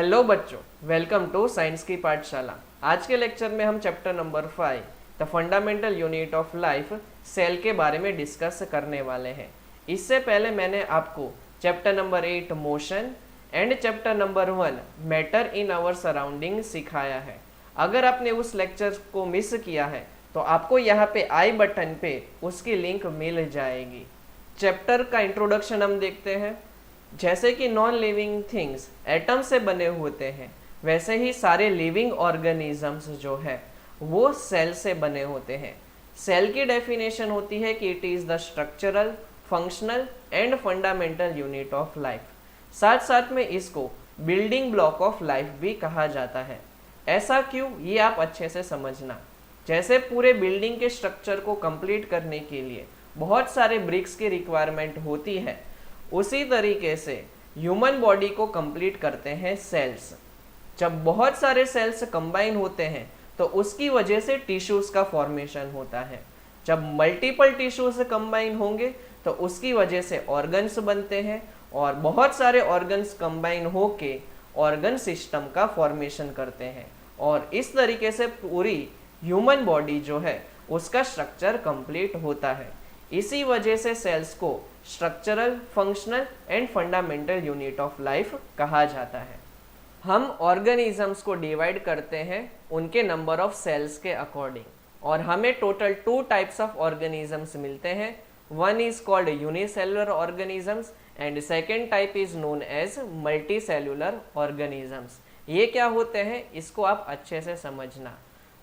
Hello बच्चों, welcome to science की पाठशाला। आज के लेक्चर में हम chapter number 5 the fundamental unit of life cell के बारे में डिस्कस करने वाले हैं। इससे पहले मैंने आपको chapter number 8 motion and chapter number 1 matter in our surrounding सिखाया है। अगर आपने उस लेक्चर को मिस किया है तो आपको यहाँ पे आई बटन पे उसकी लिंक मिल जाएगी। चैप्टर का इंट्रोडक्शन हम देखते हैं। जैसे कि नॉन लिविंग थिंग्स एटम से बने होते हैं, वैसे ही सारे लिविंग ऑर्गेनिजम्स जो है वो सेल से बने होते हैं। सेल की डेफिनेशन होती है कि it is the structural, functional and fundamental unit of life. साथ साथ में इसको बिल्डिंग ब्लॉक ऑफ लाइफ भी कहा जाता है। ऐसा क्यों, ये आप अच्छे से समझना। जैसे पूरे बिल्डिंग के स्ट्रक्चर को कंप्लीट करने के लिए बहुत सारे ब्रिक्स की रिक्वायरमेंट होती है, उसी तरीके से ह्यूमन बॉडी को कंप्लीट करते हैं सेल्स। जब बहुत सारे सेल्स कंबाइन होते हैं तो उसकी वजह से टिश्यूज का फॉर्मेशन होता है। जब मल्टीपल टिश्यूज कंबाइन होंगे तो उसकी वजह से ऑर्गन्स बनते हैं और बहुत सारे ऑर्गन्स कंबाइन होके ऑर्गन सिस्टम का फॉर्मेशन करते हैं और इस तरीके से पूरी ह्यूमन बॉडी जो है उसका स्ट्रक्चर कंप्लीट होता है। इसी वजह से सेल्स को structural, functional and fundamental unit of life कहा जाता है। हम ऑर्गेनिजम्स को डिवाइड करते हैं उनके नंबर ऑफ सेल्स के अकॉर्डिंग और हमें टोटल 2 टाइप्स ऑफ ऑर्गेनिजम्स मिलते हैं। One is called unicellular organisms and second type is known as multicellular organisms. ये क्या होते हैं इसको आप अच्छे से समझना।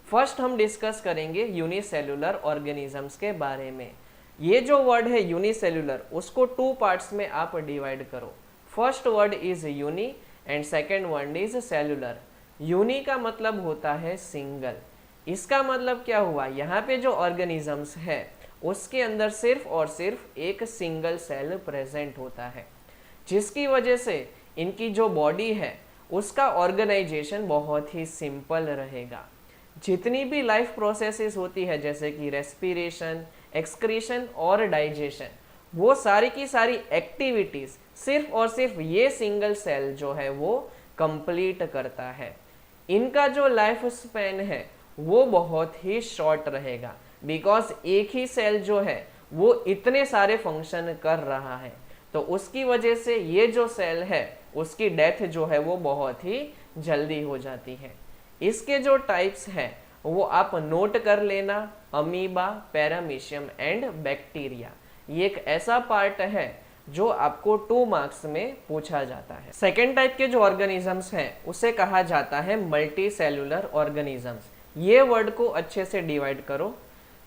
फर्स्ट हम डिस्कस करेंगे यूनिसेलुलर ऑर्गेनिजम्स के बारे में। ये जो वर्ड है यूनिसेलुलर, उसको 2 पार्ट्स में आप डिवाइड करो। First word is uni and second word is cellular. Uni का मतलब होता है सिंगल। इसका मतलब क्या हुआ, यहाँ पे जो ऑर्गेनिजम्स है उसके अंदर सिर्फ और सिर्फ एक सिंगल सेल प्रेजेंट होता है, जिसकी वजह से इनकी जो बॉडी है उसका ऑर्गेनाइजेशन बहुत ही सिंपल रहेगा। जितनी भी लाइफ प्रोसेसेस होती है जैसे कि रेस्पिरेशन, एक्सक्रीशन और डाइजेशन, वो सारी की सारी एक्टिविटीज सिर्फ और सिर्फ ये सिंगल सेल जो है वो कंप्लीट करता है। इनका जो लाइफ स्पैन है वो बहुत ही शॉर्ट रहेगा, बिकॉज एक ही सेल जो है वो इतने सारे फंक्शन कर रहा है, तो उसकी वजह से ये जो सेल है उसकी डेथ जो है वो बहुत ही जल्दी हो जाती है। इसके जो टाइप्स हैं वो आप नोट कर लेना, अमीबा, पैरामीशियम एंड बैक्टीरिया। ये एक ऐसा पार्ट है जो आपको 2 मार्क्स में पूछा जाता है। सेकेंड टाइप के जो ऑर्गेनिजम्स हैं उसे कहा जाता है मल्टी सेलुलर ऑर्गेनिजम्स। ये वर्ड को अच्छे से डिवाइड करो।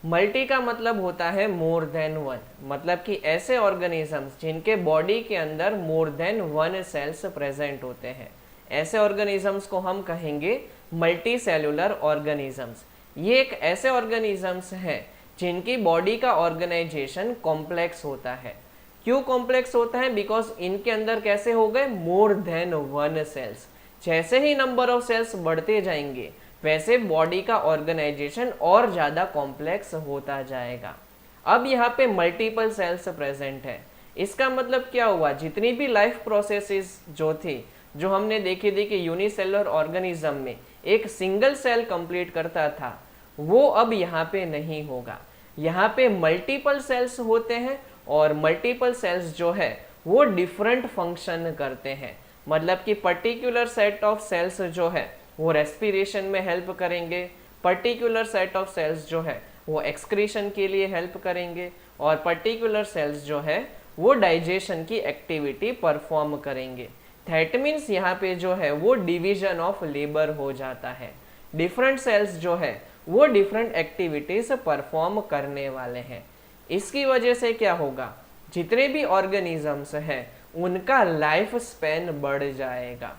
मल्टी का मतलब होता है मोर देन वन, मतलब कि ऐसे ऑर्गेनिजम्स जिनके बॉडी के अंदर मोर देन 1 सेल्स प्रेजेंट होते हैं, ऐसे ऑर्गेनिजम्स को हम कहेंगे मल्टी सेलुलर ऑर्गेनिजम्स। ये एक ऐसे ऑर्गेनिजम्स हैं जिनकी बॉडी का ऑर्गेनाइजेशन कॉम्प्लेक्स होता है। क्यों कॉम्प्लेक्स होता है, बिकॉज इनके अंदर कैसे हो गए मोर देन 1 सेल्स। जैसे ही नंबर ऑफ सेल्स बढ़ते जाएंगे वैसे बॉडी का ऑर्गेनाइजेशन और ज्यादा कॉम्प्लेक्स होता जाएगा। अब यहाँ पे मल्टीपल सेल्स प्रेजेंट है। इसका मतलब क्या हुआ, जितनी भी लाइफ प्रोसेसेस जो थी जो हमने देखी थी कि यूनिसेलुलर ऑर्गेनिज्म में एक सिंगल सेल कंप्लीट करता था, वो अब यहाँ पे नहीं होगा। यहाँ पे मल्टीपल सेल्स होते हैं और मल्टीपल सेल्स जो है वो डिफरेंट फंक्शन करते हैं। मतलब कि पर्टिकुलर सेट ऑफ सेल्स जो है वो रेस्पिरेशन में हेल्प करेंगे, पर्टिकुलर सेट ऑफ सेल्स जो है वो एक्सक्रीशन के लिए हेल्प करेंगे और पर्टिकुलर सेल्स जो है वो डाइजेशन की एक्टिविटी परफॉर्म करेंगे। दैट मीन्स यहाँ पे जो है वो डिवीजन ऑफ लेबर हो जाता है। डिफरेंट सेल्स जो है वो डिफरेंट एक्टिविटीज परफॉर्म करने वाले हैं। इसकी वजह से क्या होगा, जितने भी ऑर्गेनिजम्स हैं उनका लाइफ स्पैन बढ़ जाएगा।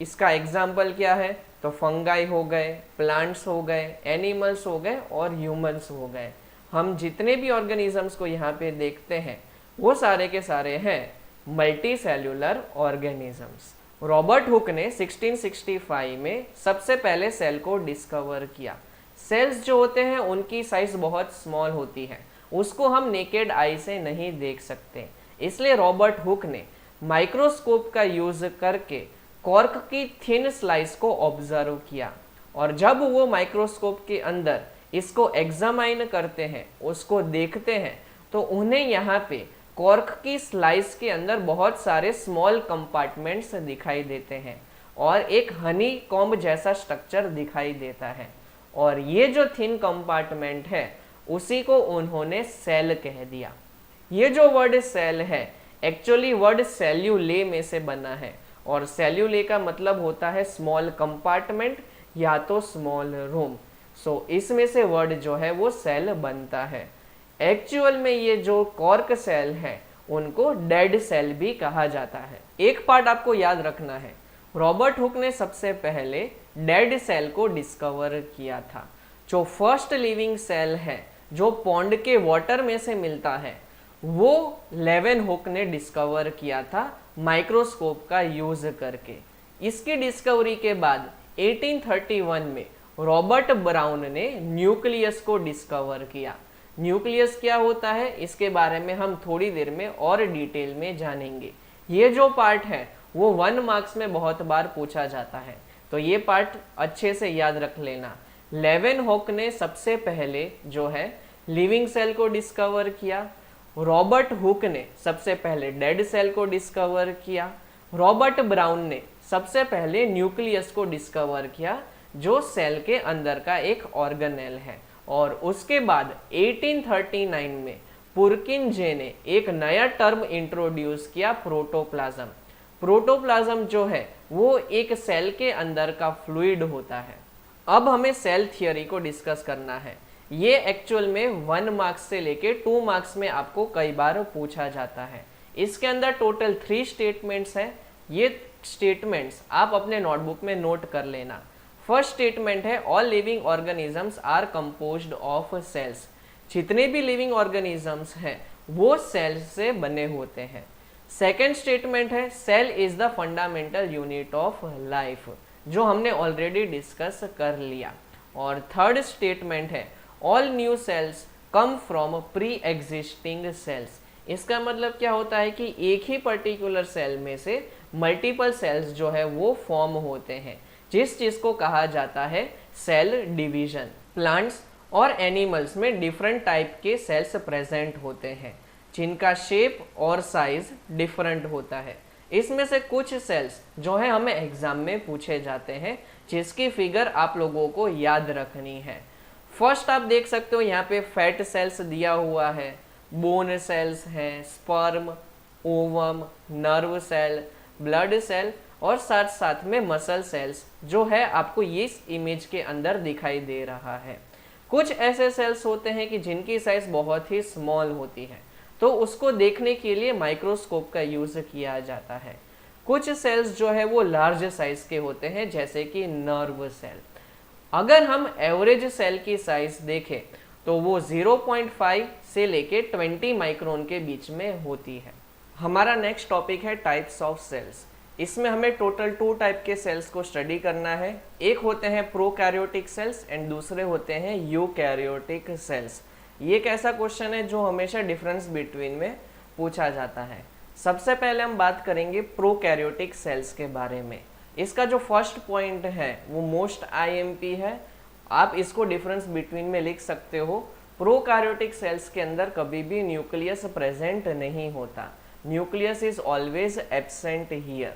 इसका एग्जाम्पल क्या है, तो फंगाई हो गए, प्लांट्स हो गए, एनिमल्स हो गए और ह्यूमंस हो गए। हम जितने भी ऑर्गेनिजम्स को यहाँ पे देखते हैं वो सारे के सारे हैं multi cellular organisms. Robert Hooke ने 1665 में सबसे पहले सेल को डिस्कवर किया। सेल्स जो होते हैं उनकी साइज बहुत स्मॉल होती है, उसको हम नेकेड आई से नहीं देख सकते, इसलिए रॉबर्ट हुक ने माइक्रोस्कोप का यूज करके कॉर्क की थिन स्लाइस को ऑब्जर्व किया, और जब वो माइक्रोस्कोप के अंदर इसको एग्जामाइन करते हैं, उसको देखते हैं, तो उन्हें यहाँ पे कॉर्क की स्लाइस के अंदर बहुत सारे स्मॉल कंपार्टमेंट्स दिखाई देते हैं और एक हनी कॉम्ब जैसा स्ट्रक्चर दिखाई देता है। और ये जो थिन कंपार्टमेंट है उसी को उन्होंने सेल कह दिया। ये जो वर्ड सेल है एक्चुअली वर्ड सेल्यूले में से बना है, और सेल्यूले का मतलब होता है स्मॉल कंपार्टमेंट या तो स्मॉल रूम। सो इसमें से वर्ड जो है वो सेल बनता है। एक्चुअल में ये जो कॉर्क सेल है उनको डेड सेल भी कहा जाता है। एक पार्ट आपको याद रखना है, रॉबर्ट हुक ने सबसे पहले डेड सेल को डिस्कवर किया था। जो फर्स्ट लिविंग सेल है जो पॉन्ड के वाटर में से मिलता है वो लेवन हुक ने डिस्कवर किया था माइक्रोस्कोप का यूज करके। इसकी डिस्कवरी के बाद 1831 में रॉबर्ट ब्राउन ने न्यूक्लियस को डिस्कवर किया। न्यूक्लियस क्या होता है इसके बारे में हम थोड़ी देर में और डिटेल में जानेंगे। ये जो पार्ट है वो 1 मार्क्स में बहुत बार पूछा जाता है, तो ये पार्ट अच्छे से याद रख लेना। लेवन हुक ने सबसे पहले जो है लिविंग सेल को डिस्कवर किया, रॉबर्ट हुक ने सबसे पहले डेड सेल को डिस्कवर किया, रॉबर्ट ब्राउन ने सबसे पहले न्यूक्लियस को डिस्कवर किया जो सेल के अंदर का एक ऑर्गेनेल है, और उसके बाद 1839 में पुरकिन-जे ने एक नया टर्म इंट्रोड्यूस किया, प्रोटोप्लाज्म। प्रोटोप्लाज्म जो है वो एक सेल के अंदर का फ्लूइड होता है। अब हमें सेल थियरी को डिस्कस करना है। ये एक्चुअल में 1 मार्क्स से लेके 2 मार्क्स में आपको कई बार पूछा जाता है। इसके अंदर टोटल 3 स्टेटमेंट्स हैं। ये स्टेटमेंट्स आप अपने नोटबुक में नोट कर लेना। फर्स्ट स्टेटमेंट है all living organisms are composed of cells. जितने भी लिविंग ऑर्गेनिजम्स हैं वो सेल्स से बने होते हैं। सेकेंड स्टेटमेंट है cell is the fundamental unit of life, जो हमने ऑलरेडी डिस्कस कर लिया। और थर्ड स्टेटमेंट है all new cells come from pre existing cells. इसका मतलब क्या होता है कि एक ही पर्टिकुलर सेल में से मल्टीपल सेल्स जो है वो फॉर्म होते हैं, जिस चीज को कहा जाता है सेल डिवीजन। प्लांट्स और एनिमल्स में डिफरेंट टाइप के सेल्स प्रेजेंट होते हैं जिनका शेप और साइज डिफरेंट होता है। इसमें से कुछ सेल्स जो है हमें एग्जाम में पूछे जाते हैं, जिसकी फिगर आप लोगों को याद रखनी है। फर्स्ट आप देख सकते हो यहाँ पे फैट सेल्स दिया हुआ है, बोन सेल्स हैं, sperm, ovum, nerve cell, blood cell और साथ साथ में मसल सेल्स जो है आपको ये इमेज के अंदर दिखाई दे रहा है। कुछ ऐसे सेल्स होते हैं कि जिनकी साइज बहुत ही स्मॉल होती है, तो उसको देखने के लिए माइक्रोस्कोप का यूज किया जाता है। कुछ सेल्स जो है वो लार्ज साइज के होते हैं, जैसे कि नर्व सेल। अगर हम एवरेज सेल की साइज देखें तो वो 0.5 से लेके 20 माइक्रोन के बीच में होती है। हमारा नेक्स्ट टॉपिक है टाइप्स ऑफ सेल्स। इसमें हमें टोटल 2 टाइप के सेल्स को स्टडी करना है। एक होते हैं प्रोकैरियोटिक सेल्स एंड दूसरे होते हैं यूकैरियोटिक सेल्स। ये एक ऐसा क्वेश्चन है जो हमेशा डिफरेंस बिटवीन में पूछा जाता है। सबसे पहले हम बात करेंगे प्रोकैरियोटिक सेल्स के बारे में। इसका जो फर्स्ट पॉइंट है वो मोस्ट आईएमपी है। आप इसको डिफरेंस बिटवीन में लिख सकते हो। प्रोकैरियोटिक सेल्स के अंदर कभी भी न्यूक्लियस प्रेजेंट नहीं होता, nucleus is always absent here.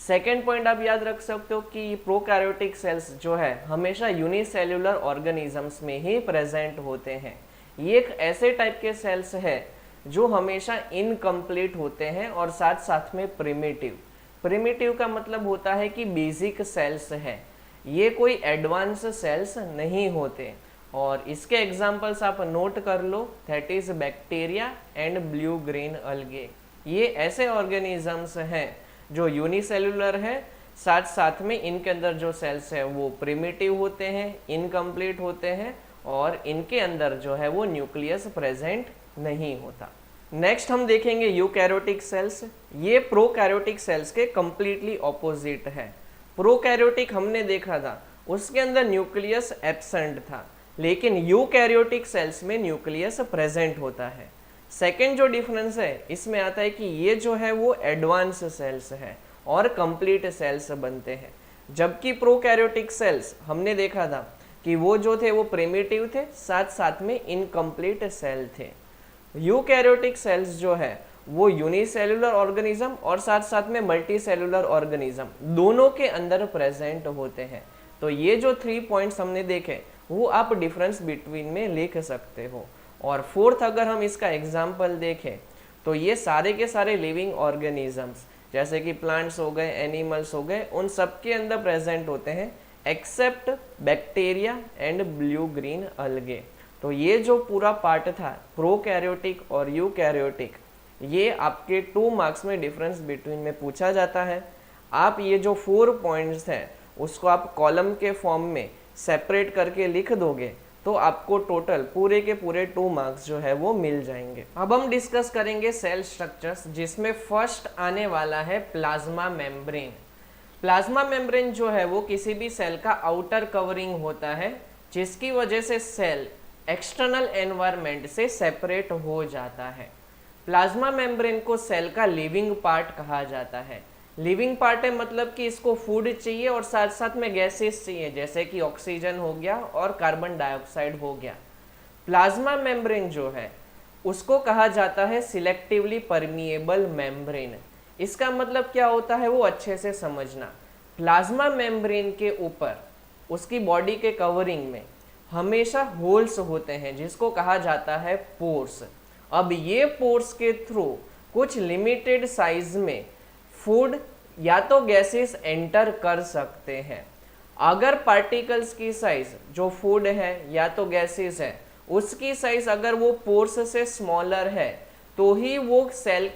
Second point आप याद रख सकते हो कि प्रोकैरियोटिक सेल्स जो है हमेशा यूनिसेल्युलर ऑर्गेनिजम्स में ही प्रेजेंट होते हैं। ये एक ऐसे टाइप के सेल्स है जो हमेशा इनकम्प्लीट होते हैं और साथ साथ में प्रिमिटिव। प्रिमिटिव का मतलब होता है कि बेसिक सेल्स है, ये कोई एडवांस सेल्स नहीं होते। और इसके एग्जाम्पल्स आप नोट कर लो, that is bacteria and blue green algae. ये ऐसे ऑर्गेनिजम्स हैं जो यूनिसेल्युलर है, साथ साथ में इनके अंदर जो सेल्स है वो प्रिमिटिव होते हैं, इनकम्प्लीट होते हैं और इनके अंदर जो है वो न्यूक्लियस प्रेजेंट नहीं होता। नेक्स्ट हम देखेंगे यूकैरियोटिक सेल्स। ये प्रोकैरियोटिक सेल्स के कंप्लीटली ऑपोजिट है। प्रोकैरियोटिक हमने देखा था उसके अंदर न्यूक्लियस एब्सेंट था, लेकिन यूकैरियोटिक सेल्स में न्यूक्लियस प्रेजेंट होता है। सेकेंड जो डिफरेंस है इसमें आता है कि ये जो है वो एडवांस सेल्स है और कंप्लीट सेल्स बनते हैं। जबकि प्रोकैरियोटिक सेल्स हमने देखा था कि वो जो थे वो प्रिमिटिव थे, साथ साथ में इनकम्प्लीट सेल थे। यूकैरियोटिक सेल्स जो है वो यूनिसेल्युलर ऑर्गेनिज्म और साथ साथ में मल्टी सेल्युलर ऑर्गेनिज्म दोनों के अंदर प्रेजेंट होते हैं। तो ये जो 3 पॉइंट्स हमने देखे वो आप डिफरेंस बिटवीन में लिख सकते हो। और फोर्थ अगर हम इसका एग्जाम्पल देखें तो ये सारे के सारे लिविंग ऑर्गेनिजम्स जैसे कि प्लांट्स हो गए, एनिमल्स हो गए, उन सब के अंदर प्रेजेंट होते हैं except bacteria and blue green algae. तो ये जो पूरा पार्ट था प्रोकैरियोटिक और यूकैरियोटिक, ये आपके 2 मार्क्स में डिफरेंस बिटवीन में पूछा जाता है। आप ये जो 4 पॉइंट्स हैं उसको आप कॉलम के फॉर्म में सेपरेट करके लिख दोगे तो आपको टोटल पूरे के पूरे 2 मार्क्स जो है वो मिल जाएंगे। अब हम डिस्कस करेंगे सेल स्ट्रक्चर्स, जिसमें फर्स्ट आने वाला है प्लाज्मा मेम्ब्रेन। प्लाज्मा मेम्ब्रेन जो है वो किसी भी सेल का आउटर कवरिंग होता है जिसकी वजह से सेल एक्सटर्नल एनवायरनमेंट से सेपरेट हो जाता है। प्लाज्मा मेम्ब्रेन को सेल का लिविंग पार्ट कहा जाता है। लिविंग पार्ट है मतलब कि इसको फूड चाहिए और साथ साथ में गैसेस चाहिए जैसे कि ऑक्सीजन हो गया और कार्बन डाइऑक्साइड हो गया। प्लाज्मा मेम्ब्रेन जो है उसको कहा जाता है सिलेक्टिवली परमिएबल मेम्ब्रेन। इसका मतलब क्या होता है वो अच्छे से समझना। प्लाज्मा मेम्ब्रेन के ऊपर उसकी बॉडी के कवरिंग में हमेशा होल्स होते हैं जिसको कहा जाता है पोर्स। अब ये पोर्स के थ्रू कुछ लिमिटेड साइज में फूड या तो गैसेस एंटर कर सकते हैं। अगर पार्टिकल्स की साइज जो फूड है या तो गैसेस है उसकी साइज अगर वो पोर्स से स्मॉलर है तो ही वो सेल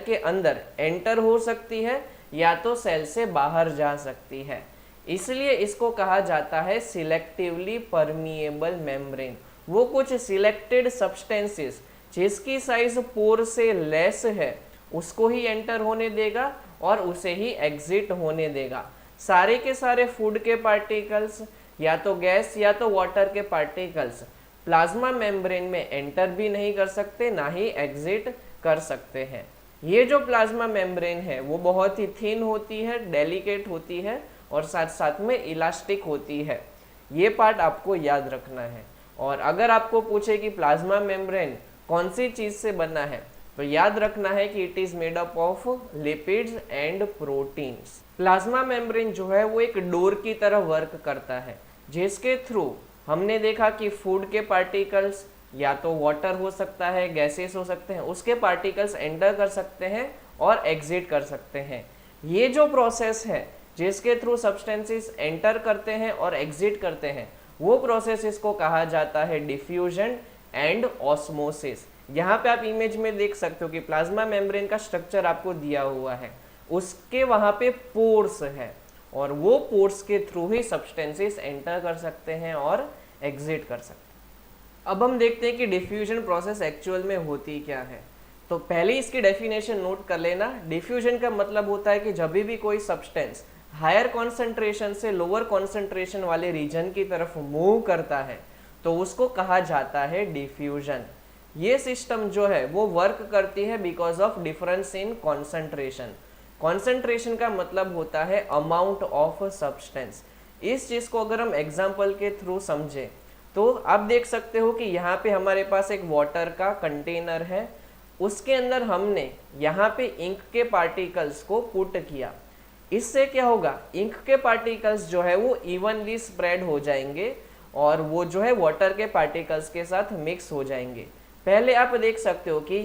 के अंदर एंटर हो सकती है या तो सेल से बाहर जा सकती है। इसलिए इसको कहा जाता है सिलेक्टिवली परमिएबल मेम्ब्रेन। वो कुछ सिलेक्टेड सब्सटेंसेस जिसकी साइज पोर से लेस है उसको ही एंटर होने देगा और उसे ही एग्जिट होने देगा। सारे के सारे फूड के पार्टिकल्स या तो गैस या तो वाटर के पार्टिकल्स प्लाज्मा मेम्ब्रेन में एंटर भी नहीं कर सकते, ना ही एग्जिट कर सकते हैं। ये जो प्लाज्मा मेम्ब्रेन है वो बहुत ही थिन होती है, डेलिकेट होती है और साथ साथ में इलास्टिक होती है। ये पार्ट आपको याद रखना है। और अगर आपको पूछे कि प्लाज्मा मेम्ब्रेन कौन सी चीज से बना है तो याद रखना है कि it is made up of lipids and proteins. Plasma membrane जो है वो एक डोर की तरह वर्क करता है जिसके थ्रू हमने देखा कि फूड के पार्टिकल्स या तो वाटर हो सकता है, गैसेस हो सकते हैं, उसके पार्टिकल्स एंटर कर सकते हैं और एग्जिट कर सकते हैं। ये जो प्रोसेस है जिसके थ्रू सब्सटेंसेस एंटर करते हैं और एग्जिट करते हैं वो प्रोसेस इसको कहा जाता है डिफ्यूजन एंड ऑस्मोसिस। यहाँ पे आप इमेज में देख सकते हो कि प्लाज्मा मेम्ब्रेन का स्ट्रक्चर आपको दिया हुआ है, उसके वहाँ पे पोर्स है और वो पोर्स के थ्रू ही सब्सटेंसेस एंटर कर सकते हैं और एग्जिट कर सकते हैं। अब हम देखते हैं कि डिफ्यूजन प्रोसेस एक्चुअल में होती क्या है। तो पहले इसकी डेफिनेशन नोट कर लेना। डिफ्यूजन का मतलब होता है कि जब भी कोई सब्सटेंस हायर कॉन्सेंट्रेशन से लोअर कॉन्सेंट्रेशन वाले रीजन की तरफ मूव करता है तो उसको कहा जाता है डिफ्यूजन। ये सिस्टम जो है वो वर्क करती है because of difference in concentration. Concentration का मतलब होता है अमाउंट ऑफ सब्सटेंस। इस चीज को अगर हम एग्जाम्पल के थ्रू समझे तो आप देख सकते हो कि यहाँ पे हमारे पास एक वाटर का कंटेनर है, उसके अंदर हमने यहाँ पे इंक के पार्टिकल्स को पुट किया। इससे क्या होगा, इंक के पार्टिकल्स जो है वो इवनली स्प्रेड हो जाएंगे और वो जो है वाटर के पार्टिकल्स के साथ मिक्स हो जाएंगे। पहले आप देख सकते हो कि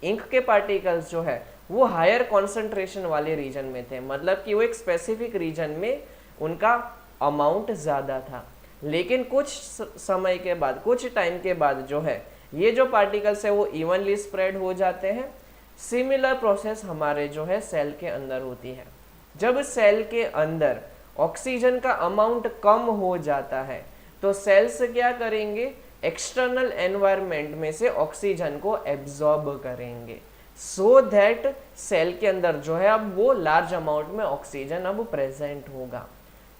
इंक के पार्टिकल्स जो है वो हायर कॉन्सेंट्रेशन वाले रीजन में थे, मतलब कि वो एक स्पेसिफिक रीजन में उनका अमाउंट ज़्यादा था। लेकिन कुछ समय के बाद, कुछ टाइम के बाद जो है ये जो पार्टिकल्स है वो इवनली स्प्रेड हो जाते हैं। सिमिलर प्रोसेस हमारे जो है सेल के अंदर होती है। जब सेल के अंदर ऑक्सीजन का अमाउंट कम हो जाता है तो सेल्स क्या करेंगे, एक्सटर्नल एनवायरनमेंट में से ऑक्सीजन को एब्जॉर्ब करेंगे सो दैट सेल के अंदर जो है अब वो लार्ज अमाउंट में ऑक्सीजन अब प्रेजेंट होगा।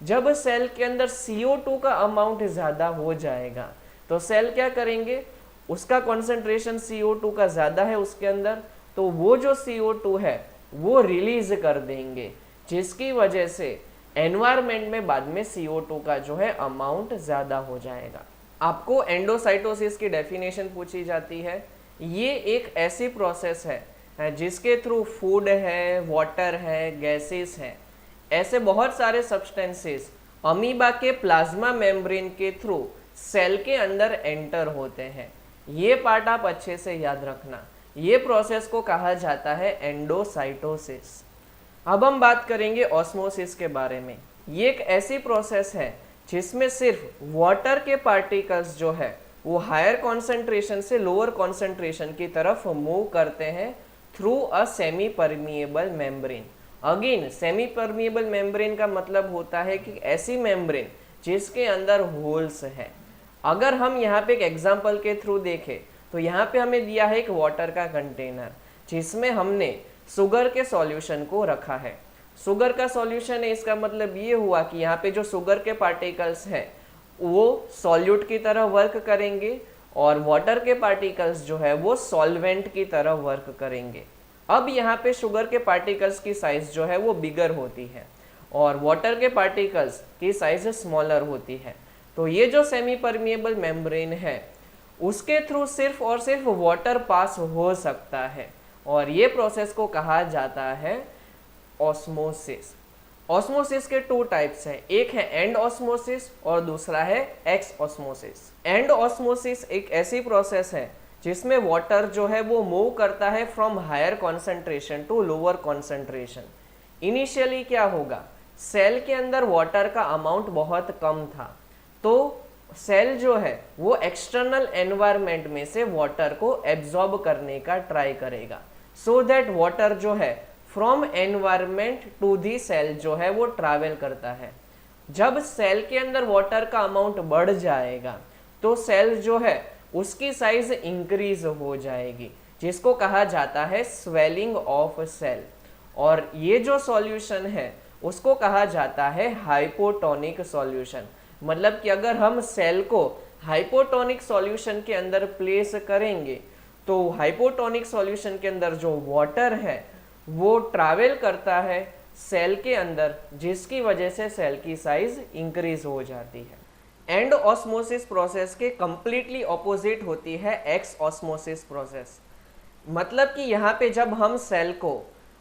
जब सेल के अंदर CO2 का अमाउंट ज़्यादा हो जाएगा तो सेल क्या करेंगे, उसका कॉन्सेंट्रेशन CO2 का ज़्यादा है उसके अंदर, तो वो जो CO2 है वो रिलीज कर देंगे, जिसकी वजह से एनवायरमेंट में बाद में CO2 का जो है अमाउंट ज़्यादा हो जाएगा। आपको एंडोसाइटोसिस की डेफिनेशन पूछी जाती है। ये एक ऐसी प्रोसेस है जिसके थ्रू फूड है, वाटर है, गैसेस है, ऐसे बहुत सारे सब्सटेंसेस अमीबा के प्लाज्मा मेम्ब्रेन के थ्रू सेल के अंदर एंटर होते हैं। ये पार्ट आप अच्छे से याद रखना। ये प्रोसेस को कहा जाता है एंडोसाइटोसिस। अब हम बात करेंगे ऑस्मोसिस के बारे में। ये एक ऐसी प्रोसेस है जिसमें सिर्फ वाटर के पार्टिकल्स जो है वो हायर कॉन्सेंट्रेशन से लोअर कॉन्सेंट्रेशन की तरफ मूव करते हैं through a semi permeable membrane. Again semi permeable membrane का मतलब होता है कि ऐसी मेम्ब्रेन जिसके अंदर होल्स है। अगर हम यहाँ पे एक एग्जांपल के थ्रू देखें तो यहाँ पे हमें दिया है एक वाटर का कंटेनर जिसमें हमने शुगर के सॉल्यूशन को रखा है। शुगर का सॉल्यूशन है, इसका मतलब ये हुआ कि यहाँ पे जो शुगर के पार्टिकल्स हैं वो सॉल्यूट की तरह वर्क करेंगे और वाटर के पार्टिकल्स जो है वो सॉल्वेंट की तरह वर्क करेंगे। अब यहाँ पे शुगर के पार्टिकल्स की साइज जो है वो बिगर होती है और वाटर के पार्टिकल्स की साइज स्मॉलर होती है। तो ये जो सेमी परमिएबल मेम्ब्रेन है उसके थ्रू सिर्फ और सिर्फ वाटर पास हो सकता है और ये प्रोसेस को कहा जाता है ऑस्मोसिस। ऑस्मोसिस के 2 टाइप्स हैं, एक है एंड ऑस्मोसिस और दूसरा है एक्स ऑस्मोसिस। एंड ऑस्मोसिस एक ऐसी प्रोसेस है जिसमें वाटर जो है वो मूव करता है from higher concentration to lower concentration. Initially क्या होगा, सेल के अंदर वाटर का अमाउंट बहुत कम था, तो सेल जो है वो एक्सटर्नल एनवायरनमेंट में से वाटर को एब्जॉर्ब करने का ट्राई करेगा सो दैट वाटर जो है from environment to the cell जो है वो ट्रैवल करता है। जब सेल के अंदर वाटर का अमाउंट बढ़ जाएगा तो सेल जो है उसकी साइज इंक्रीज हो जाएगी, जिसको कहा जाता है स्वेलिंग ऑफ सेल। और ये जो सॉल्यूशन है उसको कहा जाता है हाइपोटोनिक सॉल्यूशन। मतलब कि अगर हम सेल को हाइपोटोनिक सॉल्यूशन के अंदर प्लेस करेंगे तो हाइपोटोनिक सॉल्यूशन के अंदर जो वाटर है वो ट्रैवल करता है सेल के अंदर, जिसकी वजह से सेल की साइज इंक्रीज हो जाती है। एंड ऑस्मोसिस प्रोसेस के कंप्लीटली ऑपोजिट होती है एक्स ऑस्मोसिस प्रोसेस। मतलब कि यहाँ पे जब हम सेल को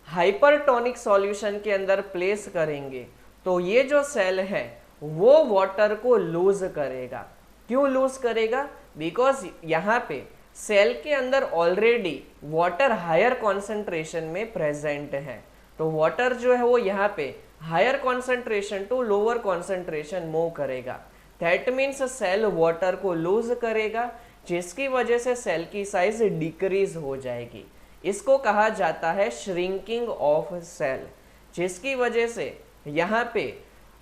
हाइपरटोनिक सॉल्यूशन के अंदर प्लेस करेंगे तो ये जो सेल है वो वाटर को लूज करेगा। क्यों लूज करेगा? बिकॉज यहाँ पे सेल के अंदर ऑलरेडी वाटर हायर कॉन्सेंट्रेशन में प्रेजेंट है, तो वाटर जो है वो यहाँ पे higher concentration to lower concentration move करेगा। दैट मीन्स सेल वाटर को लूज करेगा, जिसकी वजह से सेल की साइज डिक्रीज हो जाएगी। इसको कहा जाता है श्रिंकिंग ऑफ सेल, जिसकी वजह से यहाँ पे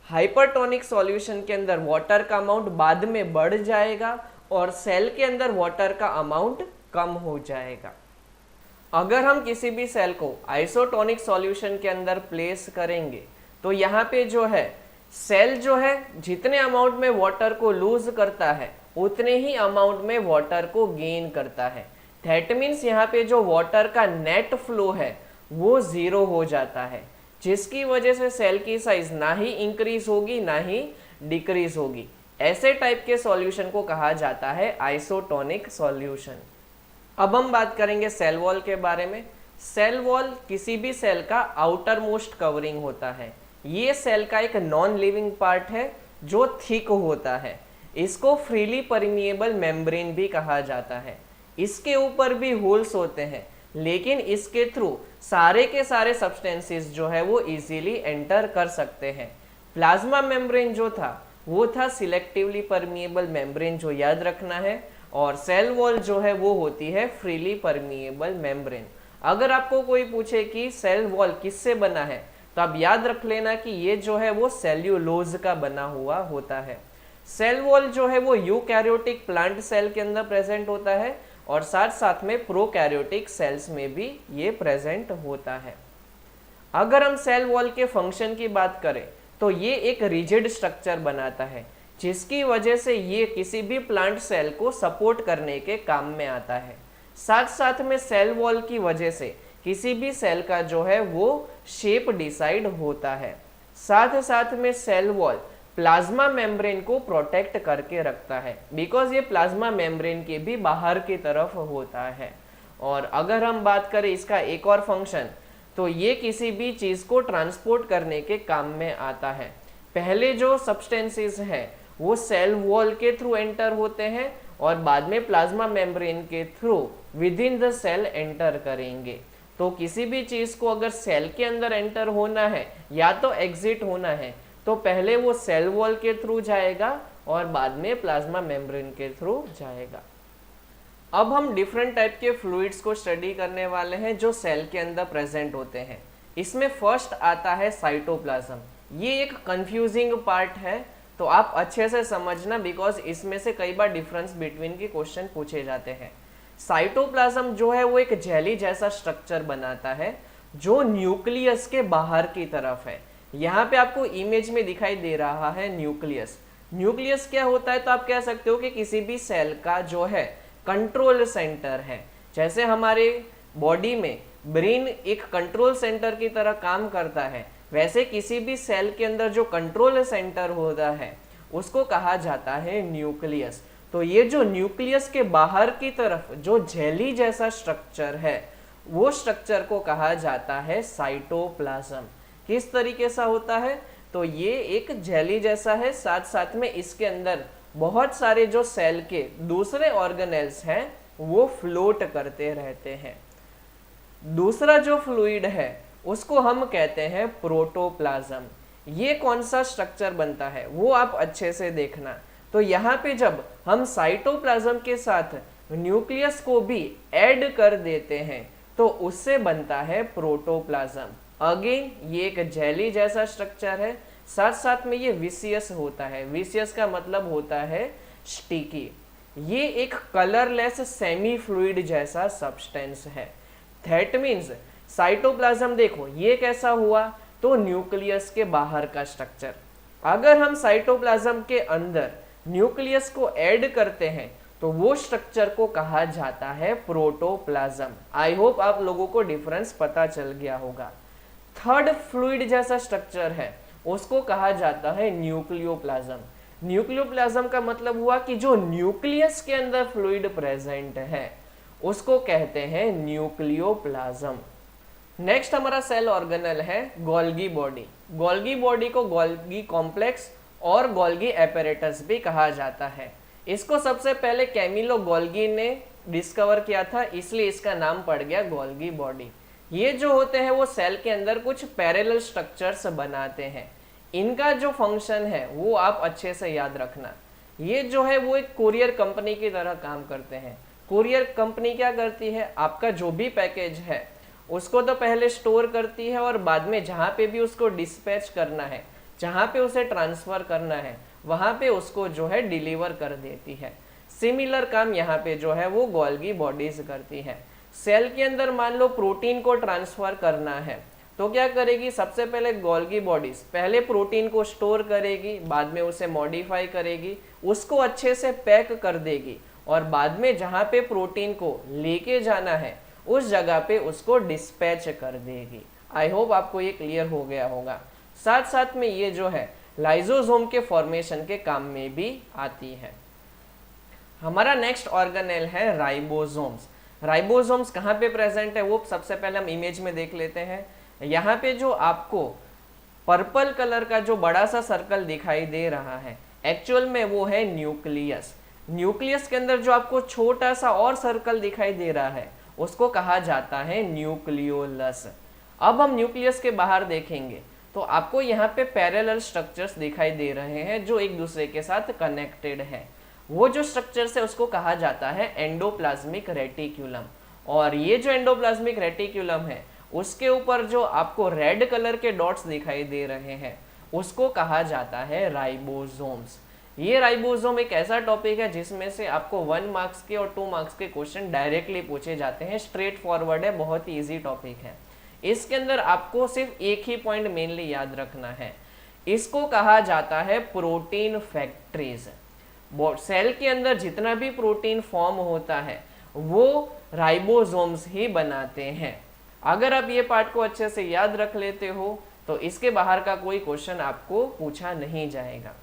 हाइपरटोनिक सॉल्यूशन के अंदर वाटर का अमाउंट बाद में बढ़ जाएगा और सेल के अंदर वाटर का अमाउंट कम हो जाएगा। अगर हम किसी भी सेल को आइसोटोनिक सॉल्यूशन के अंदर प्लेस करेंगे तो यहाँ पे जो है सेल जो है जितने अमाउंट में वाटर को लूज करता है उतने ही अमाउंट में वाटर को गेन करता है। दैट मीन्स यहाँ पे जो वाटर का नेट फ्लो है वो 0 हो जाता है, जिसकी वजह से सेल की साइज ना ही इंक्रीज होगी ना ही डिक्रीज होगी। ऐसे टाइप के सॉल्यूशन को कहा जाता है आइसोटोनिक सॉल्यूशन। अब हम बात करेंगे सेल वॉल के बारे में। सेल वॉल किसी भी सेल का आउटर मोस्ट कवरिंग होता है। ये सेल का एक नॉन लिविंग पार्ट है जो थिक होता है। इसको फ्रीली परमिएबल मेम्ब्रेन भी कहा जाता है। इसके ऊपर भी होल्स होते हैं, लेकिन इसके थ्रू सारे के सारे सब्सटेंसेस जो है वो इजीली एंटर कर सकते हैं। प्लाज्मा मेम्ब्रेन जो था वो था सिलेक्टिवली परमिएबल मेम्ब्रेन, जो याद रखना है, और सेल वॉल जो है वो होती है फ्रीली परमिएबल मेम्ब्रेन। अगर आपको कोई पूछे कि सेल वॉल किससे बना है तो आप याद रख लेना कि ये जो है वो सेल्यूलोज का बना हुआ होता है। सेल वॉल जो है वो यूकैरियोटिक प्लांट सेल के अंदर प्रेजेंट होता है और साथ साथ में प्रोकैरियोटिक सेल्स में भी ये प्रेजेंट होता है। अगर हम सेल वॉल के फंक्शन की बात करें तो ये एक रिजिड स्ट्रक्चर बनाता है, जिसकी वजह से ये किसी भी प्लांट सेल को सपोर्ट करने के काम में आता है। साथ साथ में सेल वॉल की वजह से किसी भी सेल का जो है वो शेप डिसाइड होता है। साथ साथ में सेल वॉल प्लाज्मा मेम्ब्रेन को प्रोटेक्ट करके रखता है, बिकॉज ये प्लाज्मा मेम्ब्रेन के भी बाहर की तरफ होता है। और अगर हम बात करें इसका एक और फंक्शन, तो ये किसी भी चीज को ट्रांसपोर्ट करने के काम में आता है। पहले जो सब्सटेंसेस हैं वो सेल वॉल के थ्रू एंटर होते हैं और बाद में प्लाज्मा मेम्ब्रेन के through within the cell enter करेंगे। तो किसी भी चीज को अगर सेल के अंदर एंटर होना है या तो एग्जिट होना है, तो पहले वो सेल वॉल के थ्रू जाएगा और बाद में प्लाज्मा मेम्ब्रेन के थ्रू जाएगा। अब हम डिफरेंट टाइप के फ्लूइड्स को स्टडी करने वाले हैं जो सेल के अंदर प्रेजेंट होते हैं। इसमें फर्स्ट आता है साइटोप्लाज्म। ये एक कंफ्यूजिंग पार्ट है, तो आप अच्छे से समझना, बिकॉज इसमें से कई बार डिफरेंस बिटवीन के क्वेश्चन पूछे जाते हैं। साइटोप्लाज्म जो है वो एक जेली जैसा स्ट्रक्चर बनाता है जो न्यूक्लियस के बाहर की तरफ है। यहाँ पे आपको इमेज में दिखाई दे रहा है न्यूक्लियस। न्यूक्लियस क्या होता है, तो आप कह सकते हो कि किसी भी सेल का जो है कंट्रोल सेंटर है। जैसे हमारे बॉडी में ब्रेन एक कंट्रोल सेंटर की तरह काम करता है, वैसे किसी भी सेल के अंदर जो कंट्रोल सेंटर होता है उसको कहा जाता है न्यूक्लियस। तो ये जो न्यूक्लियस के बाहर की तरफ जो जेली जैसा स्ट्रक्चर है, वो स्ट्रक्चर को कहा जाता है साइटोप्लाज्म। किस तरीके से होता है, तो ये एक जेली जैसा है, साथ साथ में इसके अंदर बहुत सारे जो सेल के दूसरे ऑर्गेनेल्स हैं वो फ्लोट करते रहते हैं। दूसरा जो फ्लूइड है उसको हम कहते हैं प्रोटोप्लाज्म। ये कौन सा स्ट्रक्चर बनता है वो आप अच्छे से देखना। तो यहाँ पे जब हम साइटोप्लाज्म के साथ न्यूक्लियस को भी ऐड कर देते हैं तो उससे बनता है प्रोटोप्लाज्म। अगेन ये एक जेली जैसा स्ट्रक्चर है, साथ साथ में ये विसियस होता है। विसियस का मतलब होता है स्टिकी। ये एक कलरलेस सेमी फ्लूइड जैसा सब्सटेंस है। दैट मीन्स साइटोप्लाज्म देखो ये कैसा हुआ, तो न्यूक्लियस के बाहर का स्ट्रक्चर। अगर हम साइटोप्लाज्म के अंदर न्यूक्लियस को ऐड करते हैं तो वो स्ट्रक्चर को कहा जाता है प्रोटोप्लाज्म। आई होप आप लोगों को डिफरेंस पता चल गया होगा। थर्ड फ्लूइड जैसा स्ट्रक्चर है उसको कहा जाता है न्यूक्लियोप्लाज्म। न्यूक्लियोप्लाज्म का मतलब हुआ कि जो न्यूक्लियस के अंदर फ्लूइड प्रेजेंट है उसको कहते हैं न्यूक्लियोप्लाज्म। नेक्स्ट हमारा सेल ऑर्गेनल है गोल्गी बॉडी। गोल्गी बॉडी को गोल्गी कॉम्प्लेक्स और गोल्गी एपेरेटस भी कहा जाता है। इसको सबसे पहले कैमिलो गोल्गी ने डिस्कवर किया था, इसलिए इसका नाम पड़ गया गोल्गी बॉडी। ये जो होते हैं वो सेल के अंदर कुछ पैरेलल स्ट्रक्चर्स बनाते हैं। इनका जो फंक्शन है वो आप अच्छे से याद रखना। ये जो है वो एक कुरियर कंपनी की तरह काम करते हैं। कुरियर कंपनी क्या करती है, आपका जो भी पैकेज है उसको तो पहले स्टोर करती है और बाद में जहाँ पे भी उसको डिस्पैच करना है, जहाँ पे उसे ट्रांसफर करना है, वहाँ पे उसको जो है डिलीवर कर देती है। सिमिलर काम यहाँ पे जो है वो गोल्गी बॉडीज करती है। सेल के अंदर मान लो प्रोटीन को ट्रांसफर करना है तो क्या करेगी, सबसे पहले गोल्गी बॉडीज पहले प्रोटीन को स्टोर करेगी, बाद में उसे मॉडिफाई करेगी, उसको अच्छे से पैक कर देगी और बाद में जहाँ पे प्रोटीन को लेके जाना है उस जगह पे उसको डिस्पैच कर देगी। आई होप आपको ये क्लियर हो गया होगा। साथ साथ में ये जो है लाइजोसोम के फॉर्मेशन के काम में भी आती है। हमारा नेक्स्ट ऑर्गेनेल है राइबोसोम्स। राइबोसोम्स कहाँ पे प्रेजेंट है वो सबसे पहले हम इमेज में देख लेते हैं। यहाँ पे जो आपको पर्पल कलर का जो बड़ा सा सर्कल दिखाई दे रहा है, एक्चुअल में वो है न्यूक्लियस। न्यूक्लियस के अंदर जो आपको छोटा सा और सर्कल दिखाई दे रहा है उसको कहा जाता है न्यूक्लियोलस। अब हम न्यूक्लियस के बाहर देखेंगे तो आपको यहाँ पे पैरेलल स्ट्रक्चर्स दिखाई दे रहे हैं जो एक दूसरे के साथ कनेक्टेड है। वो जो स्ट्रक्चर्स है उसको कहा जाता है एंडोप्लाज्मिक रेटिक्यूलम। और ये जो एंडोप्लाज्मिक रेटिक्यूलम है उसके ऊपर जो आपको रेड कलर के डॉट्स दिखाई दे रहे हैं उसको कहा जाता है राइबोसोम्स। ये राइबोसोम एक ऐसा टॉपिक है जिसमें से आपको 1 मार्क्स के और 2 मार्क्स के क्वेश्चन डायरेक्टली पूछे जाते हैं। स्ट्रेट फॉरवर्ड है, बहुत ही ईजी टॉपिक है। इसके अंदर आपको सिर्फ एक ही पॉइंट मेनली याद रखना है, इसको कहा जाता है प्रोटीन फैक्ट्रीज। सेल के अंदर जितना भी प्रोटीन फॉर्म होता है वो राइबोसोम्स ही बनाते हैं। अगर आप ये पार्ट को अच्छे से याद रख लेते हो तो इसके बाहर का कोई क्वेश्चन आपको पूछा नहीं जाएगा।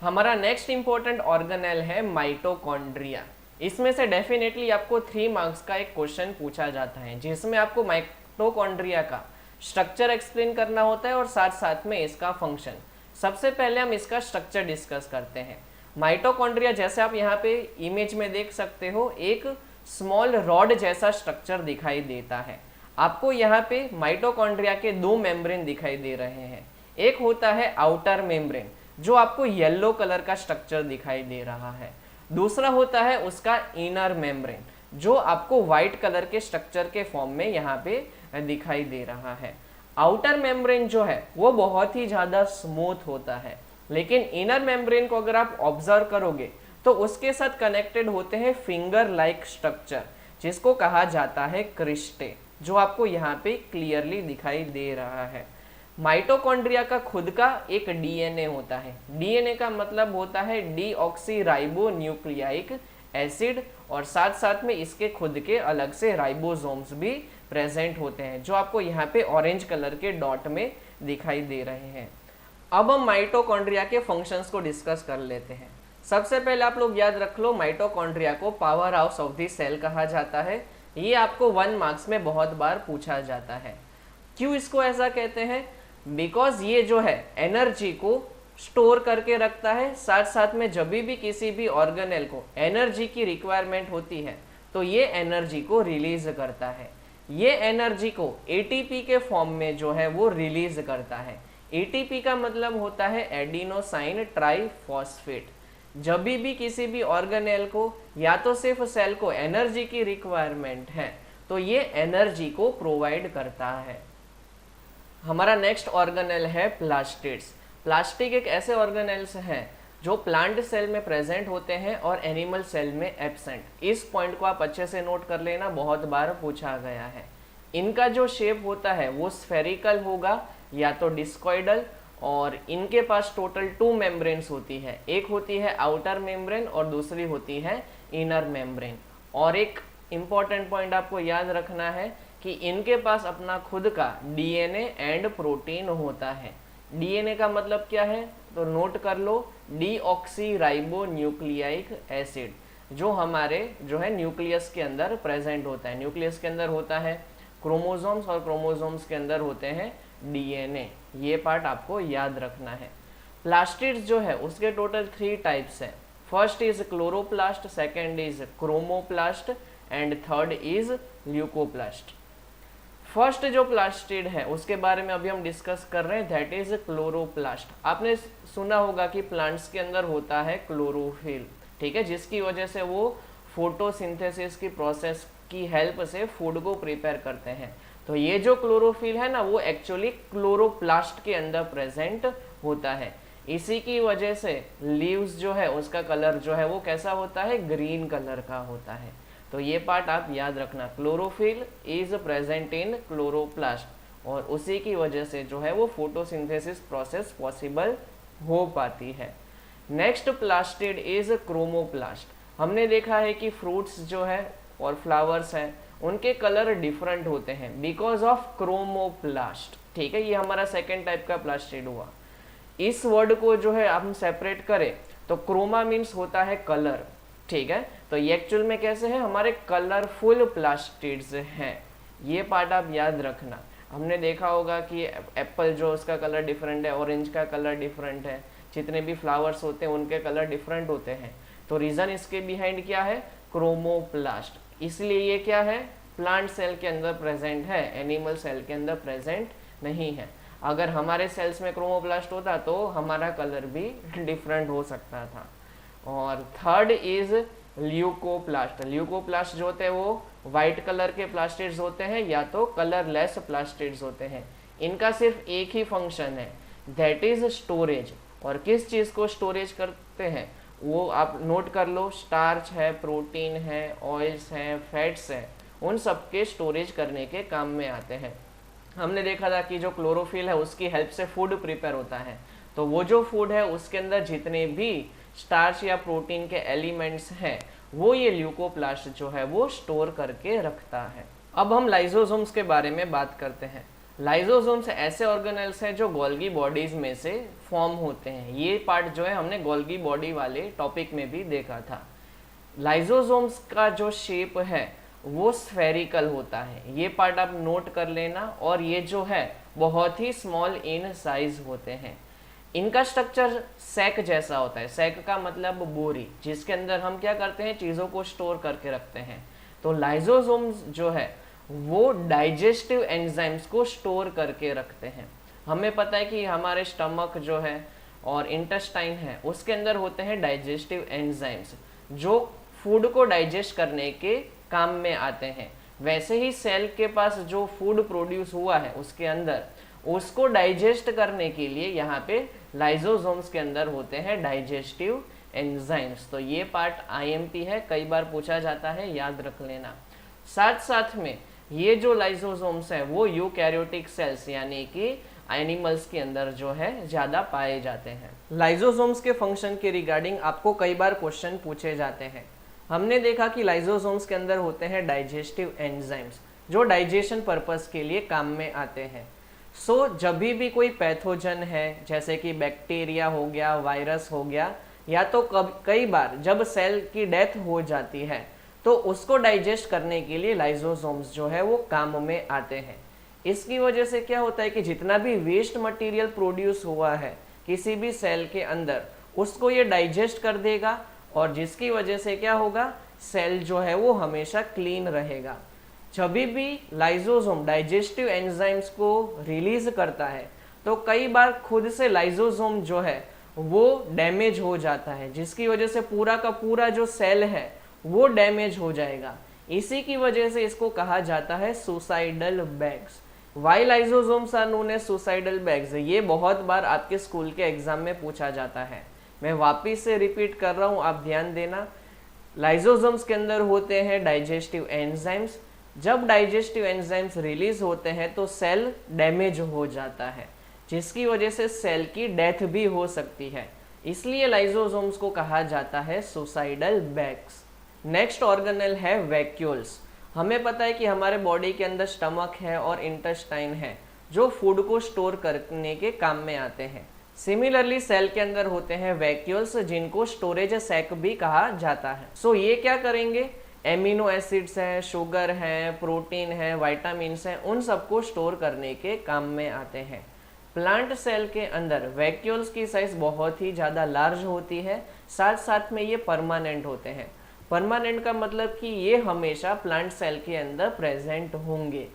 हमारा नेक्स्ट इंपॉर्टेंट ऑर्गेनेल है माइटोकॉन्ड्रिया। इसमें से डेफिनेटली आपको 3 मार्क्स का एक क्वेश्चन पूछा जाता है जिसमें आपको माइटोकॉन्ड्रिया का स्ट्रक्चर एक्सप्लेन करना होता है और साथ साथ में इसका फंक्शन। सबसे पहले हम इसका स्ट्रक्चर डिस्कस करते हैं। माइटोकॉन्ड्रिया जैसे आप यहाँ पे इमेज में देख सकते हो, एक स्मॉल रॉड जैसा स्ट्रक्चर दिखाई देता है। आपको यहाँ पे माइटोकॉन्ड्रिया के 2 मेम्ब्रेन दिखाई दे रहे हैं। एक होता है आउटर मेम्ब्रेन जो आपको येलो कलर का स्ट्रक्चर दिखाई दे रहा है, दूसरा होता है उसका इनर मेम्ब्रेन जो आपको व्हाइट कलर के स्ट्रक्चर के फॉर्म में यहाँ पे दिखाई दे रहा है। आउटर मेम्ब्रेन जो है वो बहुत ही ज्यादा स्मूथ होता है, लेकिन इनर मेम्ब्रेन को अगर आप ऑब्जर्व करोगे तो उसके साथ कनेक्टेड होते हैं फिंगर लाइक स्ट्रक्चर जिसको कहा जाता है क्रिस्टे, जो आपको यहाँ पे क्लियरली दिखाई दे रहा है। माइटोकॉन्ड्रिया का खुद का एक डीएनए होता है। डीएनए का मतलब होता है डीऑक्सीराइबोन्यूक्लियाइक एसिड, और साथ साथ में इसके खुद के अलग से राइबोसोम्स भी प्रेजेंट होते हैं जो आपको यहाँ पे ऑरेंज कलर के डॉट में दिखाई दे रहे हैं। अब हम माइटोकॉन्ड्रिया के फंक्शंस को डिस्कस कर लेते हैं। सबसे पहले आप लोग याद रख लो, माइटोकॉन्ड्रिया को powerhouse of the cell कहा जाता है। ये आपको 1 मार्क्स में बहुत बार पूछा जाता है। क्यों इसको ऐसा कहते हैं? बिकॉज ये जो है एनर्जी को स्टोर करके रखता है, साथ साथ में जब भी किसी भी ऑर्गेनेल को एनर्जी की रिक्वायरमेंट होती है तो ये एनर्जी को रिलीज करता है। ये एनर्जी को एटीपी के फॉर्म में जो है वो रिलीज करता है। एटीपी का मतलब होता है एडिनोसाइन ट्राइफॉस्फेट। जब भी किसी भी ऑर्गेनेल को या तो सिर्फ सेल को एनर्जी की रिक्वायरमेंट है तो ये एनर्जी को प्रोवाइड करता है। हमारा नेक्स्ट ऑर्गेनेल है प्लास्टिड्स। प्लास्टिड एक ऐसे ऑर्गेनेल्स हैं जो प्लांट सेल में प्रेजेंट होते हैं और एनिमल सेल में एब्सेंट। इस पॉइंट को आप अच्छे से नोट कर लेना, बहुत बार पूछा गया है। इनका जो शेप होता है वो स्फेरिकल होगा या तो डिस्कॉइडल, और इनके पास टोटल 2 मेम्ब्रेन्स होती है। एक होती है आउटर मेम्ब्रेन और दूसरी होती है इनर मेम्ब्रेन। और एक इम्पॉर्टेंट पॉइंट आपको याद रखना है कि इनके पास अपना खुद का डीएनए एंड प्रोटीन होता है। डीएनए का मतलब क्या है तो नोट कर लो, डीऑक्सीराइबोन्यूक्लियाइक एसिड, जो हमारे जो है न्यूक्लियस के अंदर प्रेजेंट होता है। न्यूक्लियस के अंदर होता है क्रोमोसोम्स और क्रोमोसोम्स के अंदर होते हैं डीएनए। ये पार्ट आपको याद रखना है। प्लास्टिड्स जो है उसके टोटल 3 टाइप्स हैं। First is chloroplast, second is chromoplast and third is leucoplast. First जो प्लास्टिड है उसके बारे में अभी हम डिस्कस कर रहे हैं, दैट इज क्लोरोप्लास्ट। आपने सुना होगा कि प्लांट्स के अंदर होता है क्लोरोफिल, ठीक है, जिसकी वजह से वो फोटोसिंथेसिस की प्रोसेस की हेल्प से फूड को प्रिपेयर करते हैं। तो ये जो क्लोरोफिल है ना वो एक्चुअली क्लोरोप्लास्ट के अंदर प्रेजेंट होता है। इसी की वजह से लीव्स जो है उसका कलर जो है वो कैसा होता है, ग्रीन कलर का होता है। तो ये पार्ट आप याद रखना, chlorophyll is present in chloroplast, और उसी की वजह से जो है वो फोटोसिंथेसिस प्रोसेस पॉसिबल हो पाती है। Next plastid is chromoplast. हमने देखा है कि फ्रूट्स जो है और फ्लावर्स हैं उनके कलर डिफरेंट होते हैं बिकॉज ऑफ क्रोमोप्लास्ट, ठीक है। ये हमारा सेकेंड टाइप का प्लास्टिड हुआ। इस वर्ड को जो है हम सेपरेट करें तो क्रोमा मीन्स होता है कलर, ठीक है। तो ये एक्चुअल में कैसे है, हमारे कलरफुल प्लास्टिड्स हैं। ये पार्ट आप याद रखना। हमने देखा होगा कि एप्पल जो उसका कलर डिफरेंट है, ऑरेंज का कलर डिफरेंट है, जितने भी फ्लावर्स होते हैं उनके कलर डिफरेंट होते हैं। तो रीजन इसके बिहाइंड क्या है, क्रोमोप्लास्ट। इसलिए ये क्या है, प्लांट सेल के अंदर प्रेजेंट है, एनिमल सेल के अंदर प्रेजेंट नहीं है। अगर हमारे सेल्स में क्रोमोप्लास्ट होता तो हमारा कलर भी डिफरेंट हो सकता था। और थर्ड इज ल्यूकोप्लास्ट। ल्यूकोप्लास्ट जो होते हैं वो व्हाइट कलर के प्लास्टिड्स होते हैं या तो कलरलेस प्लास्टिड्स होते हैं। इनका सिर्फ एक ही फंक्शन है, दैट इज स्टोरेज। और किस चीज को स्टोरेज करते हैं वो आप नोट कर लो, स्टार्च है, प्रोटीन है, ऑयल्स हैं, फैट्स हैं, उन सब के स्टोरेज करने के काम में आते हैं। हमने देखा था कि जो क्लोरोफिल है उसकी हेल्प से फूड प्रिपेयर होता है, तो वो जो फूड है उसके अंदर जितने भी स्टार्च या प्रोटीन के एलिमेंट्स हैं वो ये ल्यूकोप्लास्ट जो है वो स्टोर करके रखता है। अब हम लाइसोसोम्स के बारे में बात करते हैं। लाइसोसोम्स ऐसे ऑर्गेनेल्स हैं जो गोल्गी बॉडीज में से फॉर्म होते हैं। ये पार्ट जो है हमने गोल्गी बॉडी वाले टॉपिक में भी देखा था। लाइसोसोम्स का जो शेप है वो स्फेरिकल होता है, ये पार्ट आप नोट कर लेना। और ये जो है बहुत ही स्मॉल इन साइज होते हैं। इनका स्ट्रक्चर सैक जैसा होता है। सैक का मतलब बोरी, जिसके अंदर हम क्या करते हैं, चीज़ों को स्टोर करके रखते हैं। तो लाइसोसोम्स जो है वो डाइजेस्टिव एंजाइम्स को स्टोर करके रखते हैं। हमें पता है कि हमारे स्टमक जो है और इंटेस्टाइन है उसके अंदर होते हैं डाइजेस्टिव एंजाइम्स जो फूड को डाइजेस्ट करने के काम में आते हैं। वैसे ही सेल के पास जो फूड प्रोड्यूस हुआ है उसके अंदर उसको डाइजेस्ट करने के लिए यहाँ पे लाइसोसोम्स के अंदर होते हैं डाइजेस्टिव एंजाइम्स। तो ये पार्ट आईएमपी है, कई बार पूछा जाता है, याद रख लेना। साथ साथ में ये जो लाइसोसोम्स हैं वो यूकैरियोटिक सेल्स यानी कि एनिमल्स के अंदर जो है ज़्यादा पाए जाते हैं। लाइसोसोम्स के फंक्शन के रिगार्डिंग आपको कई बार क्वेश्चन पूछे जाते हैं। हमने देखा कि लाइसोसोम्स के अंदर होते हैं डाइजेस्टिव एंजाइम्स जो डाइजेशन पर्पस के लिए काम में आते हैं। सो जब भी कोई पैथोजन है जैसे कि बैक्टीरिया हो गया, वायरस हो गया, या तो कई बार जब सेल की डेथ हो जाती है तो उसको डाइजेस्ट करने के लिए लाइसोसोम्स जो है वो काम में आते हैं। इसकी वजह से क्या होता है कि जितना भी वेस्ट मटेरियल प्रोड्यूस हुआ है किसी भी सेल के अंदर उसको ये डाइजेस्ट कर देगा और जिसकी वजह से क्या होगा, सेल जो है वो हमेशा क्लीन रहेगा। जब भी लाइसोसोम डाइजेस्टिव एंजाइम्स को रिलीज करता है तो कई बार खुद से लाइसोसोम जो है वो डैमेज हो जाता है, जिसकी वजह से पूरा का पूरा जो सेल है वो डैमेज हो जाएगा। इसी की वजह से इसको कहा जाता है suicidal bags. Why lysosomes are known as suicidal bags, ये बहुत बार आपके स्कूल के एग्जाम में पूछा जाता है। मैं वापिस से रिपीट कर रहा हूँ, आप ध्यान देना। लाइसोसोम्स के अंदर होते हैं डाइजेस्टिव एंजाइम्स। जब डाइजेस्टिव एंजाइम्स रिलीज होते हैं तो सेल डैमेज हो जाता है, जिसकी वजह से सेल की डेथ भी हो सकती है। इसलिए लाइसोसोम्स को कहा जाता है सुसाइडल बैग्स। नेक्स्ट ऑर्गेनेल है वैक्यूल्स। हमें पता है कि हमारे बॉडी के अंदर स्टमक है और इंटेस्टाइन है जो फूड को स्टोर करने के काम में आते हैं। सिमिलरली सेल के अंदर होते हैं वैक्यूल्स जिनको स्टोरेज सैक भी कहा जाता है। सो ये क्या करेंगे, एमिनो एसिड्स हैं, शुगर हैं, प्रोटीन है, वाइटामिन्स हैं, उन सबको स्टोर करने के काम में आते हैं। प्लांट सेल के अंदर वैक्यूल्स की साइज बहुत ही ज़्यादा लार्ज होती है, साथ साथ में ये परमानेंट होते हैं। परमानेंट का मतलब कि ये हमेशा प्लांट सेल के अंदर प्रेजेंट होंगे।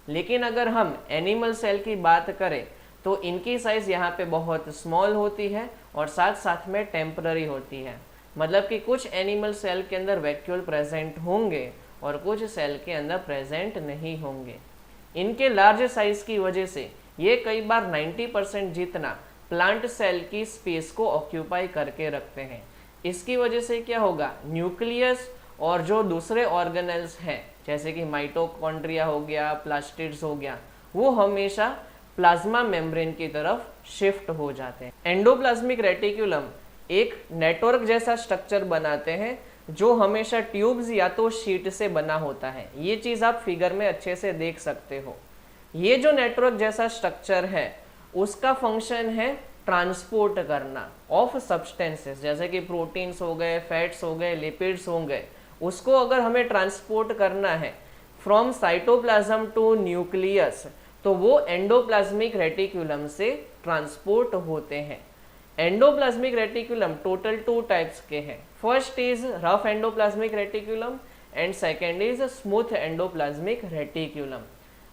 लेकिन अगर हम एनिमल सेल की बात करें तो इनकी साइज यहाँ पे बहुत स्मॉल होती है और साथ साथ में टेम्पररी होती है। मतलब कि कुछ एनिमल सेल के अंदर वैक्यूल प्रेजेंट होंगे और कुछ सेल के अंदर प्रेजेंट नहीं होंगे। इनके लार्ज साइज की वजह से ये कई बार 90% जितना प्लांट सेल की स्पेस को ऑक्यूपाई करके रखते हैं। इसकी वजह से क्या होगा, न्यूक्लियस और जो दूसरे ऑर्गेनेल्स हैं जैसे कि माइटोकॉन्ड्रिया हो गया, प्लास्टिड्स हो गया, वो हमेशा प्लाज्मा मेम्ब्रेन की तरफ शिफ्ट हो जाते हैं। एंडोप्लाज्मिक रेटिकुलम एक नेटवर्क जैसा स्ट्रक्चर बनाते हैं जो हमेशा ट्यूब्स या तो शीट से बना होता है। ये चीज़ आप फिगर में अच्छे से देख सकते हो। ये जो नेटवर्क जैसा स्ट्रक्चर है उसका फंक्शन है ट्रांसपोर्ट करना ऑफ सब्सटेंसेस, जैसे कि प्रोटीन्स हो गए, फैट्स हो गए, लिपिड्स हो गए, उसको अगर हमें ट्रांसपोर्ट करना है फ्रॉम साइटोप्लाज्म टू न्यूक्लियस तो वो एंडोप्लाज्मिक रेटिकुलम से ट्रांसपोर्ट होते हैं। एंडोप्लाज्मिक रेटिकुलम टोटल 2 टाइप्स के हैं। First is rough endoplasmic reticulum and second is smooth endoplasmic reticulum.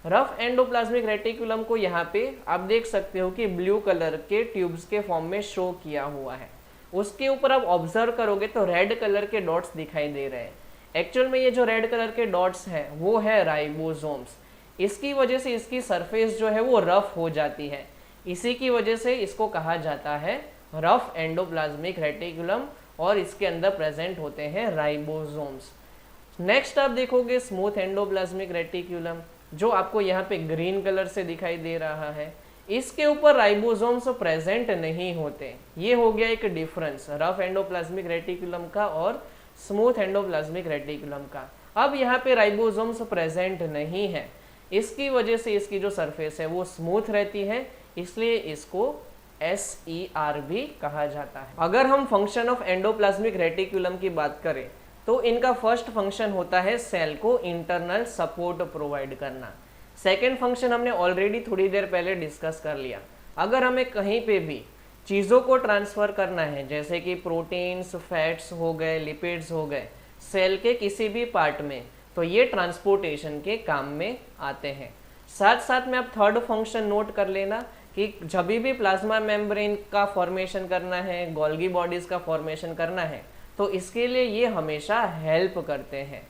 Rough endoplasmic reticulum को यहाँ पे आप देख सकते हो कि ब्लू कलर के ट्यूब्स के फॉर्म में शो किया हुआ है। उसके ऊपर आप ऑब्जर्व करोगे तो रेड कलर के डॉट्स दिखाई दे रहे हैं। एक्चुअल में ये जो रेड कलर के डॉट्स हैं वो है राइबोसोम्स। इसकी वजह से इसकी सरफेस जो है वो रफ हो जाती है, इसी की वजह से इसको कहा जाता है रफ एंडोप्लाज्मिक रेटिकुलम और इसके अंदर प्रेजेंट होते हैं राइबोसोम्स। नेक्स्ट आप देखोगे स्मूथ एंडोप्लाज्मिक रेटिकुलम जो आपको यहाँ पे ग्रीन कलर से दिखाई दे रहा है। इसके ऊपर राइबोसोम्स प्रेजेंट नहीं होते। ये हो गया एक डिफरेंस रफ एंडोप्लाज्मिक रेटिकुलम का और स्मूथ एंडोप्लाज्मिक रेटिकुलम का। अब यहाँ पे राइबोसोम्स प्रेजेंट नहीं है, इसकी वजह से इसकी जो सरफेस है वो स्मूथ रहती है, इसलिए इसको SER भी कहा जाता है। अगर हम फंक्शन ऑफ एंडोप्लाज्मिक रेटिकुलम की बात करें तो इनका फर्स्ट फंक्शन होता है सेल को इंटरनल सपोर्ट प्रोवाइड करना। सेकेंड फंक्शन हमने ऑलरेडी थोड़ी देर पहले डिस्कस कर लिया। अगर हमें कहीं पे भी चीज़ों को ट्रांसफ़र करना है, जैसे कि प्रोटीन्स, फैट्स हो गए, लिपिड्स हो गए, सेल के किसी भी पार्ट में, तो ये ट्रांसपोर्टेशन के काम में आते हैं। साथ साथ में आप थर्ड फंक्शन नोट कर लेना कि जब भी प्लाज्मा मेम्ब्रेन का फॉर्मेशन करना है, गोल्गी बॉडीज़ का फॉर्मेशन करना है, तो इसके लिए ये हमेशा हेल्प करते हैं।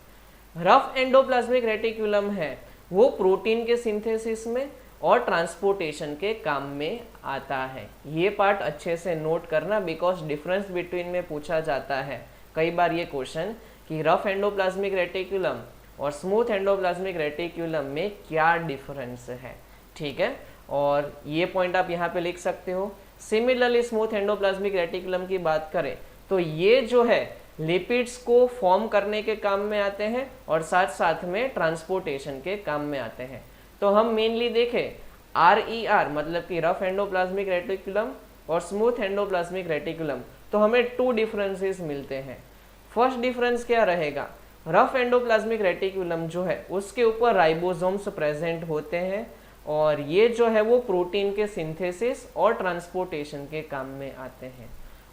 रफ एंडोप्लाज्मिक रेटिकुलम है वो प्रोटीन के सिंथेसिस में और ट्रांसपोर्टेशन के काम में आता है। ये पार्ट अच्छे से नोट करना, बिकॉज डिफरेंस बिटवीन में पूछा जाता है कई बार ये क्वेश्चन कि रफ एंडोप्लाज्मिक रेटिकुलम और स्मूथ एंडोप्लाज्मिक रेटिकुलम में क्या डिफरेंस है, ठीक है। और ये पॉइंट आप यहाँ पे लिख सकते हो। सिमिलरली स्मूथ एंडोप्लाज्मिक रेटिकुलम की बात करें तो ये जो है लिपिड्स को फॉर्म करने के काम में आते हैं और साथ साथ में ट्रांसपोर्टेशन के काम में आते हैं। तो हम मेनली देखें RER मतलब कि रफ एंडोप्लाज्मिक रेटिकुलम और स्मूथ एंडोप्लाज्मिक रेटिकुलम, तो हमें 2 डिफरेंसेस मिलते हैं। फर्स्ट डिफरेंस क्या रहेगा, रफ एंडोप्लाज्मिक रेटिकुलम जो है उसके ऊपर राइबोसोम्स प्रेजेंट होते हैं और ये जो है वो प्रोटीन के सिंथेसिस और ट्रांसपोर्टेशन के काम में आते हैं।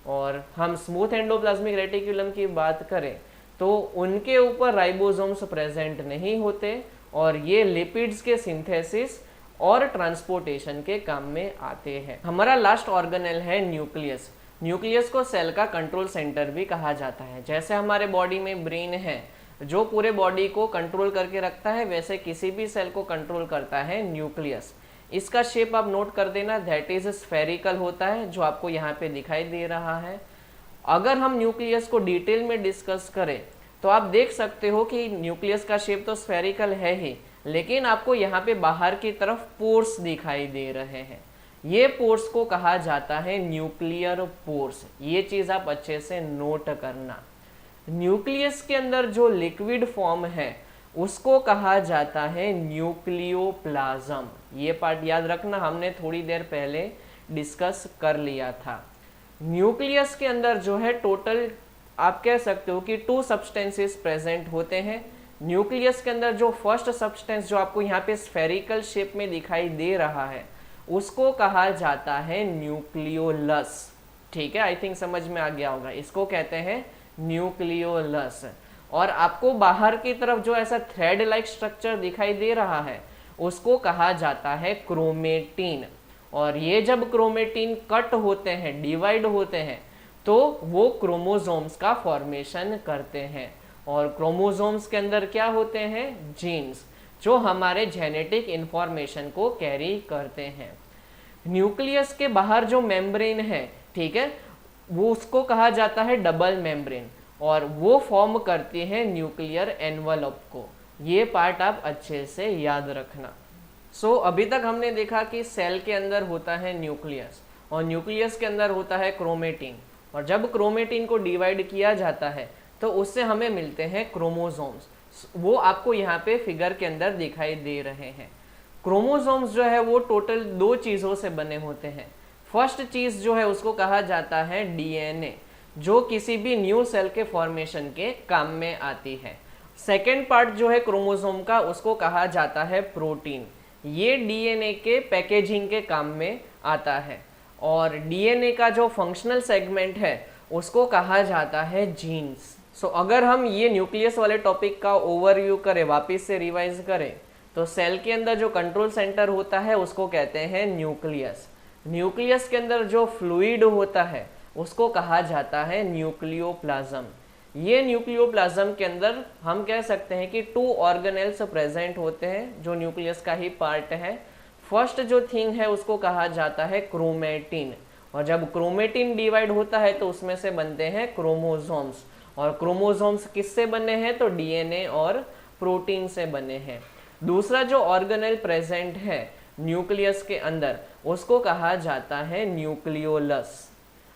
और हम स्मूथ एंडोप्लाज्मिक रेटिकुलम की बात करें तो उनके ऊपर राइबोसोम्स प्रेजेंट नहीं होते और ये लिपिड्स के सिंथेसिस और ट्रांसपोर्टेशन के काम में आते हैं। हमारा लास्ट ऑर्गेनेल है न्यूक्लियस। न्यूक्लियस को सेल का कंट्रोल सेंटर भी कहा जाता है। जैसे हमारे बॉडी में ब्रेन है जो पूरे बॉडी को कंट्रोल करके रखता है, वैसे किसी भी सेल को कंट्रोल करता है न्यूक्लियस। इसका शेप आप नोट कर देना, दैट इज स्फेरिकल होता है, जो आपको यहाँ पे दिखाई दे रहा है। अगर हम न्यूक्लियस को डिटेल में डिस्कस करें तो आप देख सकते हो कि न्यूक्लियस का शेप तो स्फेरिकल है ही, लेकिन आपको यहाँ पे बाहर की तरफ पोर्स दिखाई दे रहे हैं। ये पोर्स को कहा जाता है न्यूक्लियर पोर्स। ये चीज़ आप अच्छे से नोट करना। न्यूक्लियस के अंदर जो लिक्विड फॉर्म है उसको कहा जाता है न्यूक्लियोप्लाज्म। ये पार्ट याद रखना, हमने थोड़ी देर पहले डिस्कस कर लिया था। न्यूक्लियस के अंदर जो है टोटल आप कह सकते हो कि 2 सब्सटेंसेस प्रेजेंट होते हैं। न्यूक्लियस के अंदर जो फर्स्ट सब्सटेंस जो आपको यहाँ पे स्फेरिकल शेप में दिखाई दे रहा है उसको कहा जाता है न्यूक्लियोलस, ठीक है। आई थिंक समझ में आ गया होगा, इसको कहते हैं न्यूक्लियोलस। और आपको बाहर की तरफ जो ऐसा थ्रेड लाइक स्ट्रक्चर दिखाई दे रहा है उसको कहा जाता है क्रोमेटिन। और ये जब क्रोमेटिन कट होते हैं, डिवाइड होते हैं, तो वो क्रोमोसोम्स का फॉर्मेशन करते हैं। और क्रोमोसोम्स के अंदर क्या होते हैं, जीन्स, जो हमारे जेनेटिक इंफॉर्मेशन को कैरी करते हैं। न्यूक्लियस के बाहर जो मेम्ब्रेन है, ठीक है, वो उसको कहा जाता है डबल मेम्ब्रेन और वो फॉर्म करती है न्यूक्लियर एनवलप को। ये पार्ट आप अच्छे से याद रखना। अभी तक हमने देखा कि सेल के अंदर होता है न्यूक्लियस और न्यूक्लियस के अंदर होता है क्रोमेटिन, और जब क्रोमेटिन को डिवाइड किया जाता है तो उससे हमें मिलते हैं क्रोमोसोम्स। वो आपको यहाँ पे फिगर के अंदर दिखाई दे रहे हैं। क्रोमोसोम्स जो है वो टोटल 2 चीज़ों से बने होते हैं। फर्स्ट चीज़ जो है उसको कहा जाता है DNA, जो किसी भी न्यू सेल के फॉर्मेशन के काम में आती है। सेकेंड पार्ट जो है क्रोमोसोम का उसको कहा जाता है प्रोटीन। ये DNA के पैकेजिंग के काम में आता है। और DNA का जो फंक्शनल सेगमेंट है उसको कहा जाता है जीन्स। अगर हम ये न्यूक्लियस वाले टॉपिक का ओवरव्यू करें, वापस से रिवाइज करें, तो सेल के अंदर जो कंट्रोल सेंटर होता है उसको कहते हैं न्यूक्लियस। न्यूक्लियस के अंदर जो फ्लूइड होता है उसको कहा जाता है न्यूक्लियोप्लाज्म। ये न्यूक्लियोप्लाज्म के अंदर हम कह सकते हैं कि 2 ऑर्गेनेल्स प्रेजेंट होते हैं जो न्यूक्लियस का ही पार्ट है। फर्स्ट जो थिंग है उसको कहा जाता है क्रोमेटिन, और जब क्रोमेटिन डिवाइड होता है तो उसमें से बनते हैं क्रोमोसोम्स, और क्रोमोसोम्स किससे बने हैं, तो DNA और प्रोटीन से बने हैं। दूसरा जो ऑर्गेनेल प्रेजेंट है न्यूक्लियस के अंदर उसको कहा जाता है न्यूक्लियोलस।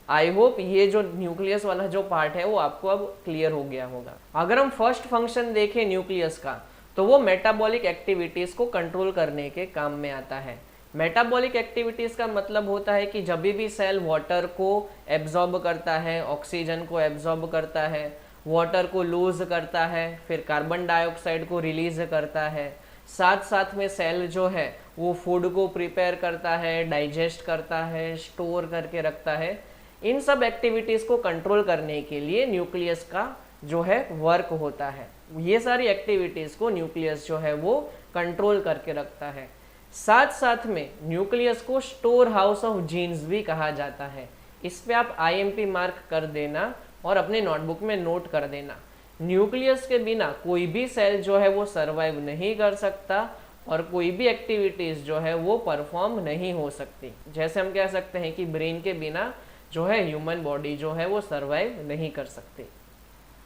आई होप ये जो न्यूक्लियस वाला जो पार्ट है वो आपको अब क्लियर हो गया होगा। अगर हम फर्स्ट फंक्शन देखें न्यूक्लियस का, तो वो मेटाबॉलिक एक्टिविटीज को कंट्रोल करने के काम में आता है। मेटाबॉलिक एक्टिविटीज का मतलब होता है कि जब भी सेल वाटर को एब्जॉर्ब करता है, ऑक्सीजन को एब्जॉर्ब करता है, वाटर को लूज करता है, फिर कार्बन डाइऑक्साइड को रिलीज करता है, साथ साथ में सेल जो है वो फूड को प्रिपेयर करता है, डाइजेस्ट करता है, स्टोर करके रखता है। इन सब एक्टिविटीज को कंट्रोल करने के लिए न्यूक्लियस का जो है वर्क होता है। ये सारी एक्टिविटीज को न्यूक्लियस जो है वो कंट्रोल करके रखता है। साथ साथ में न्यूक्लियस को स्टोर हाउस ऑफ जीन्स भी कहा जाता है। इस पे आप IMP मार्क कर देना और अपने नोटबुक में नोट कर देना। न्यूक्लियस के बिना कोई भी सेल जो है वो सरवाइव नहीं कर सकता और कोई भी एक्टिविटीज जो है वो परफॉर्म नहीं हो सकती। जैसे हम कह सकते हैं कि ब्रेन के बिना जो है ह्यूमन बॉडी जो है वो सरवाइव नहीं कर सकती।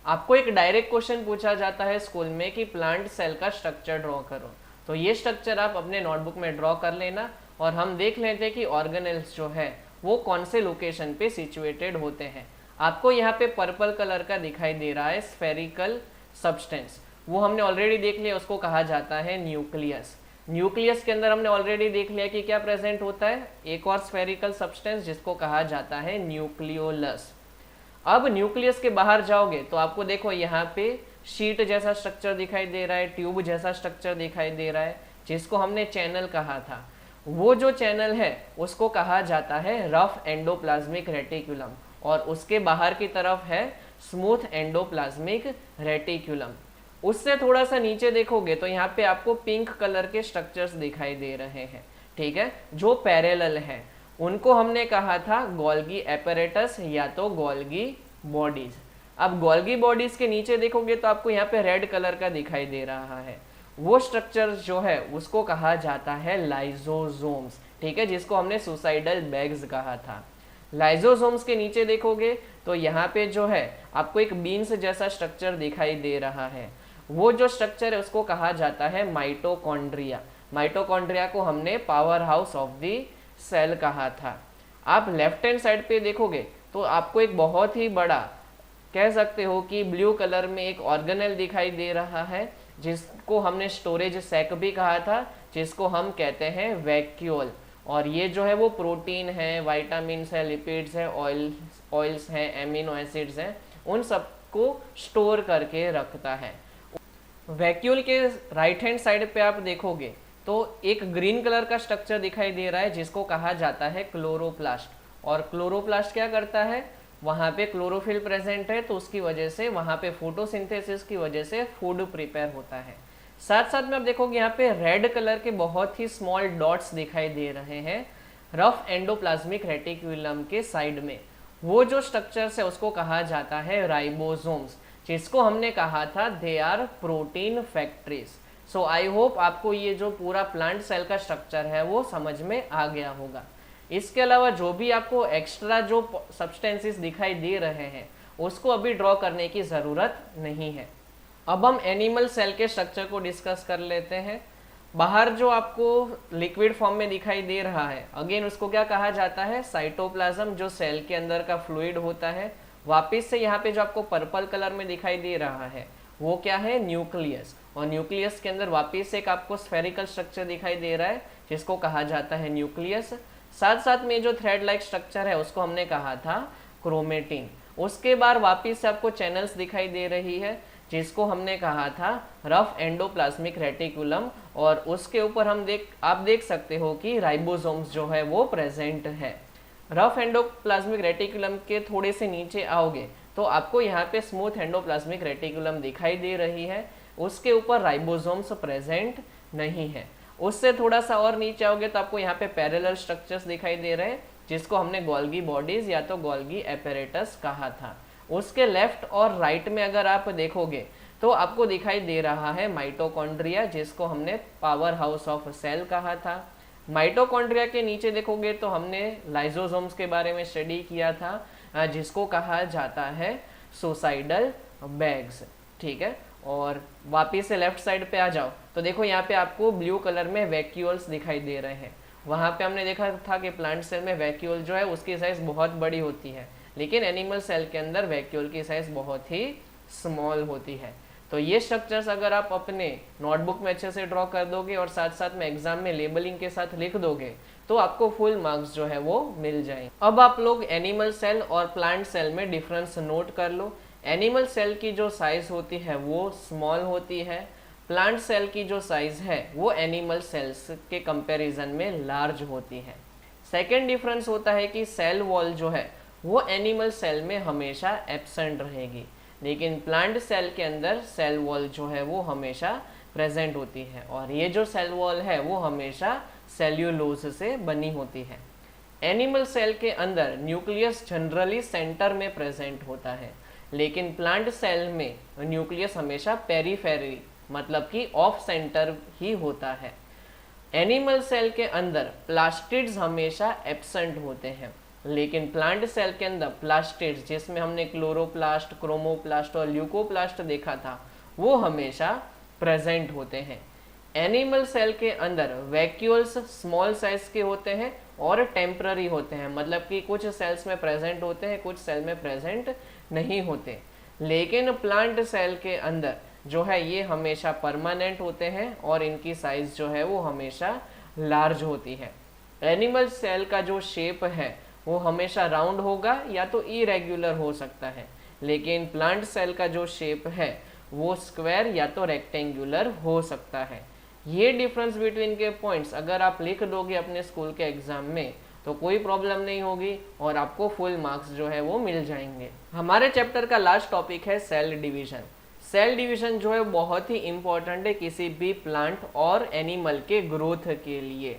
आपको एक डायरेक्ट क्वेश्चन पूछा जाता है स्कूल में कि प्लांट सेल का स्ट्रक्चर ड्रॉ करो, तो ये स्ट्रक्चर आप अपने नोटबुक में ड्रॉ कर लेना और हम देख लेते हैं कि ऑर्गेनेल्स जो है वो कौन से लोकेशन पे सिचुएटेड होते हैं। आपको यहाँ पे पर्पल कलर का दिखाई दे रहा है स्फेरिकल सब्सटेंस, वो हमने ऑलरेडी देख लिया, उसको कहा जाता है न्यूक्लियस। न्यूक्लियस के अंदर हमने ऑलरेडी देख लिया कि क्या प्रेजेंट होता है, एक और स्फेरिकल सब्सटेंस जिसको कहा जाता है न्यूक्लियोलस। अब न्यूक्लियस के बाहर जाओगे तो आपको देखो यहाँ पे शीट जैसा स्ट्रक्चर दिखाई दे रहा है, ट्यूब जैसा स्ट्रक्चर दिखाई दे रहा है, जिसको हमने चैनल कहा था। वो जो चैनल है उसको कहा जाता है रफ एंडोप्लाज्मिक रेटिकुलम और उसके बाहर की तरफ है स्मूथ एंडोप्लाज्मिक रेटिकुलम। उससे थोड़ा सा नीचे देखोगे तो यहाँ पे आपको पिंक कलर के स्ट्रक्चर्स दिखाई दे रहे हैं, ठीक है, जो पैरेलल है। उनको हमने कहा था गोल्गी एपरेटस या तो गोल्गी बॉडीज। अब गोल्गी बॉडीज के नीचे देखोगे तो आपको यहाँ पे रेड कलर का दिखाई दे रहा है, वो स्ट्रक्चर जो है उसको कहा जाता है लाइजोसोम्स, ठीक है, जिसको हमने सुसाइडल बैग्स कहा था। लाइजोसोम्स के नीचे देखोगे तो यहाँ पे जो है आपको एक बीन्स जैसा स्ट्रक्चर दिखाई दे रहा है, वो जो स्ट्रक्चर है उसको कहा जाता है माइटोकॉन्ड्रिया। माइटोकॉन्ड्रिया को हमने powerhouse of the cell कहा था। आप लेफ्ट हैंड साइड पे देखोगे तो आपको एक बहुत ही बड़ा, कह सकते हो कि ब्लू कलर में एक ऑर्गेनेल दिखाई दे रहा है, जिसको हमने स्टोरेज सैक भी कहा था, जिसको हम कहते हैं वैक्यूल। और ये जो है वो प्रोटीन है, वाइटामिन्स है, लिपिड्स है, ऑयल्स हैं, एमिनो एसिड्स हैं, उन सबको स्टोर करके रखता है। वैक्यूल के राइट हैंड साइड पे आप देखोगे तो एक ग्रीन कलर का स्ट्रक्चर दिखाई दे रहा है जिसको कहा जाता है क्लोरोप्लास्ट। और क्लोरोप्लास्ट क्या करता है, वहाँ पे क्लोरोफिल प्रेजेंट है तो उसकी वजह से वहाँ पे फोटोसिंथेसिस की वजह से फूड प्रिपेयर होता है। साथ साथ में आप देखोगे यहाँ पे रेड कलर के बहुत ही स्मॉल डॉट्स दिखाई दे रहे हैं रफ एंडोप्लाज्मिक रेटिकुलम के साइड में। वो जो स्ट्रक्चर्स है उसको कहा जाता है राइबोसोम्स, जिसको हमने कहा था they are protein factories. So I hope आपको ये जो पूरा प्लांट सेल का स्ट्रक्चर है वो समझ में आ गया होगा। इसके अलावा जो भी आपको एक्स्ट्रा जो सब्सटेंसेस दिखाई दे रहे हैं उसको अभी ड्रॉ करने की ज़रूरत नहीं है। अब हम एनिमल सेल के स्ट्रक्चर को डिस्कस कर लेते हैं। बाहर जो आपको लिक्विड फॉर्म में दिखाई दे रहा है, अगेन उसको क्या कहा जाता है, साइटोप्लाज्म, जो सेल के अंदर का फ्लूइड होता है। वापिस से यहाँ पे जो आपको पर्पल कलर में दिखाई दे रहा है वो क्या है, न्यूक्लियस। और न्यूक्लियस के अंदर वापिस एक आपको स्फेरिकल स्ट्रक्चर दिखाई दे रहा है जिसको कहा जाता है न्यूक्लियस। साथ साथ में जो थ्रेड लाइक स्ट्रक्चर है उसको हमने कहा था क्रोमेटिन। उसके बाद वापिस से आपको चैनल्स दिखाई दे रही है जिसको हमने कहा था रफ एंडोप्लाज्मिक रेटिकुलम। और उसके ऊपर आप देख सकते हो कि राइबोसोम्स जो है वो प्रेजेंट है। रफ एंडोप्लाज्मिक रेटिकुलम के थोड़े से नीचे आओगे तो आपको यहाँ पे स्मूथ एंडोप्लाज्मिक रेटिकुलम दिखाई दे रही है, उसके ऊपर राइबोसोम्स प्रेजेंट नहीं है। उससे थोड़ा सा और नीचे आओगे तो आपको यहाँ पे पैरेलल स्ट्रक्चर्स दिखाई दे रहे हैं जिसको हमने गोल्गी बॉडीज या तो गोल्गी एपेरेटस कहा था। उसके लेफ्ट और राइट में अगर आप देखोगे तो आपको दिखाई दे रहा है माइटोकॉन्ड्रिया, जिसको हमने पावर हाउस ऑफ सेल कहा था। माइटोकॉन्ड्रिया के नीचे देखोगे तो हमने लाइजोसोम्स के बारे में स्टडी किया था जिसको कहा जाता है सुसाइडल बैग्स, ठीक है। और वापिस से लेफ्ट साइड पे आ जाओ तो देखो यहाँ पे आपको ब्लू कलर में वैक्यूल्स दिखाई दे रहे हैं वहाँ पे हमने देखा था कि प्लांट सेल में वैक्यूल जो है उसकी साइज बहुत बड़ी होती है, लेकिन एनिमल सेल के अंदर वैक्यूल की साइज बहुत ही स्मॉल होती है। तो ये स्ट्रक्चर्स अगर आप अपने नोटबुक में अच्छे से ड्रॉ कर दोगे और साथ साथ में एग्जाम में लेबलिंग के साथ लिख दोगे तो आपको फुल मार्क्स जो है वो मिल जाएंगे। अब आप लोग एनिमल सेल और प्लांट सेल में डिफरेंस नोट कर लो। एनिमल सेल की जो साइज होती है वो स्मॉल होती है, प्लांट सेल की जो साइज है वो एनिमल सेल्स के कंपैरिजन में लार्ज होती है। सेकेंड डिफरेंस होता है कि सेल वॉल जो है वो एनिमल सेल में हमेशा एब्सेंट रहेगी, लेकिन प्लांट सेल के अंदर सेल वॉल जो है वो हमेशा प्रेजेंट होती है, और ये जो सेल वॉल है वो हमेशा सेल्यूलोज से बनी होती है। एनिमल सेल के अंदर न्यूक्लियस जनरली सेंटर में प्रेजेंट होता है, लेकिन प्लांट सेल में न्यूक्लियस हमेशा पेरीफेरी मतलब कि ऑफ सेंटर ही होता है। एनिमल सेल के अंदर प्लास्टिड्स हमेशा एब्सेंट होते हैं, लेकिन प्लांट सेल के अंदर प्लास्टिड्स, जिसमें हमने क्लोरोप्लास्ट, क्रोमोप्लास्ट और ल्यूकोप्लास्ट देखा था, वो हमेशा प्रेजेंट होते हैं। एनिमल सेल के अंदर वैक्यूल्स स्मॉल साइज के होते हैं और टेम्पररी होते हैं, मतलब कि कुछ सेल्स में प्रेजेंट होते हैं, कुछ सेल में प्रेजेंट नहीं होते। लेकिन प्लांट सेल के अंदर जो है ये हमेशा परमानेंट होते हैं और इनकी साइज जो है वो हमेशा लार्ज होती है। एनिमल सेल का जो शेप है वो हमेशा राउंड होगा या तो इरेगुलर हो सकता है, लेकिन प्लांट सेल का जो शेप है वो स्क्वायर या तो रेक्टेंगुलर हो सकता है। ये डिफरेंस बिटवीन के पॉइंट्स अगर आप लिख दोगे अपने स्कूल के एग्जाम में तो कोई प्रॉब्लम नहीं होगी और आपको फुल मार्क्स जो है वो मिल जाएंगे। हमारे चैप्टर का लास्ट टॉपिक है सेल डिवीजन। सेल डिवीजन जो है बहुत ही इंपॉर्टेंट है किसी भी प्लांट और एनिमल के ग्रोथ के लिए।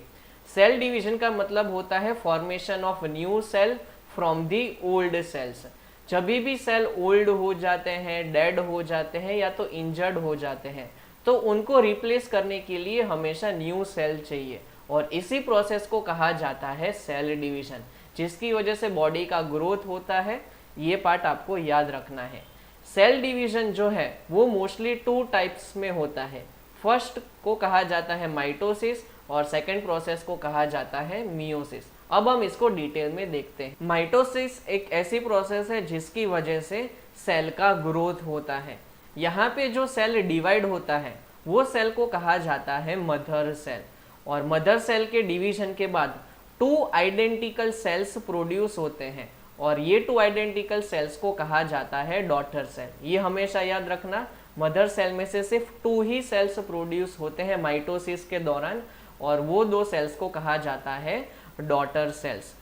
सेल डिवीजन का मतलब होता है formation of new cell from the old cells. जब भी सेल ओल्ड हो जाते हैं, डेड हो जाते हैं या तो इंजर्ड हो जाते हैं, तो उनको रिप्लेस करने के लिए हमेशा न्यू सेल चाहिए, और इसी प्रोसेस को कहा जाता है सेल डिवीजन, जिसकी वजह से बॉडी का ग्रोथ होता है। ये पार्ट आपको याद रखना है। सेल डिवीजन जो है वो मोस्टली 2 टाइप्स में होता है। फर्स्ट को कहा जाता है माइटोसिस और सेकंड प्रोसेस को कहा जाता है मियोसिस। अब हम इसको डिटेल में देखते हैं। माइटोसिस एक ऐसी प्रोसेस है जिसकी वजह से सेल का ग्रोथ होता है। यहाँ पे जो सेल डिवाइड होता है वो सेल को कहा जाता है मदर सेल, और मदर सेल के डिवीजन के बाद 2 आइडेंटिकल सेल्स प्रोड्यूस होते हैं, और ये 2 आइडेंटिकल सेल्स को कहा जाता है डॉटर सेल। ये हमेशा याद रखना, मदर सेल में से सिर्फ 2 ही सेल्स प्रोड्यूस होते हैं माइटोसिस के दौरान, और वो 2 सेल्स को कहा जाता है डॉटर सेल्स।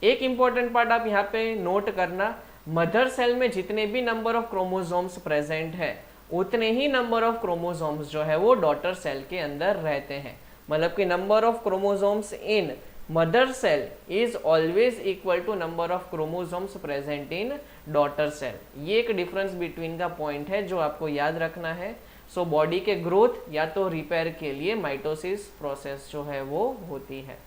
एक इंपॉर्टेंट पार्ट आप यहाँ पे नोट करना, मदर सेल में जितने भी नंबर ऑफ क्रोमोसोम्स प्रेजेंट है उतने ही नंबर ऑफ क्रोमोसोम्स जो है वो डॉटर सेल के अंदर रहते हैं। मतलब कि number of chromosomes in mother cell is always equal to number of chromosomes present in daughter cell. ये एक डिफरेंस बिटवीन का पॉइंट है जो आपको याद रखना है। सो बॉडी के ग्रोथ या तो रिपेयर के लिए माइटोसिस प्रोसेस जो है वो होती है।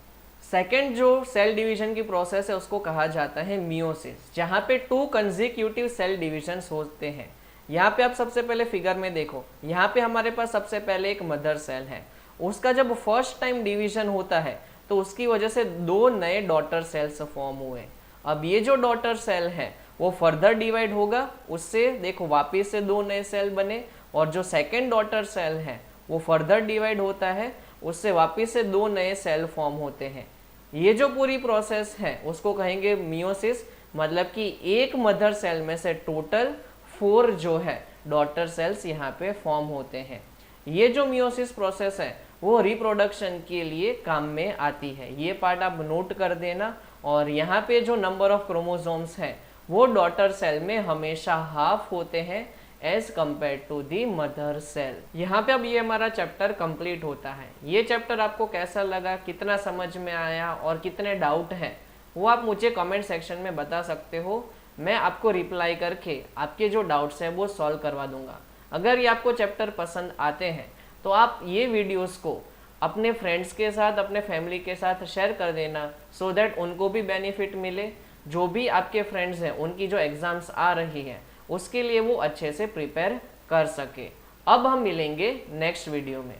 सेकेंड जो सेल डिवीजन की प्रोसेस है उसको कहा जाता है मियोसिस, जहाँ पे 2 कंसेक्यूटिव सेल डिविजन्स होते हैं। यहाँ पे आप सबसे पहले फिगर में देखो, यहाँ पे हमारे पास सबसे पहले एक मदर सेल है, उसका जब फर्स्ट टाइम डिवीजन होता है तो उसकी वजह से 2 नए डॉटर सेल्स फॉर्म हुए। अब ये जो डॉटर सेल है वो फर्दर डिवाइड होगा, उससे देखो वापिस से 2 नए सेल बने, और जो सेकेंड डॉटर सेल है वो फर्दर डिवाइड होता है, उससे वापिस से 2 नए सेल फॉर्म होते हैं। ये जो पूरी प्रोसेस है उसको कहेंगे मियोसिस, मतलब कि एक मदर सेल में से टोटल 4 जो है डॉटर सेल्स यहाँ पे फॉर्म होते हैं। ये जो मियोसिस प्रोसेस है वो रिप्रोडक्शन के लिए काम में आती है, ये पार्ट आप नोट कर देना। और यहाँ पे जो नंबर ऑफ क्रोमोसोम्स है वो डॉटर सेल में हमेशा हाफ होते हैं as compare to the mother cell. यहाँ पे अब ये हमारा चैप्टर कंप्लीट होता है। ये चैप्टर आपको कैसा लगा, कितना समझ में आया और कितने डाउट हैं वो आप मुझे कमेंट सेक्शन में बता सकते हो। मैं आपको रिप्लाई करके आपके जो डाउट्स हैं वो सॉल्व करवा दूंगा। अगर ये आपको चैप्टर पसंद आते हैं तो आप ये वीडियोस को अपने फ्रेंड्स के साथ, अपने फैमिली के साथ शेयर कर देना, सो दैट उनको भी बेनिफिट मिले। जो भी आपके फ्रेंड्स हैं उनकी जो एग्ज़ाम्स आ रही हैं उसके लिए वो अच्छे से प्रिपेयर कर सके। अब हम मिलेंगे नेक्स्ट वीडियो में।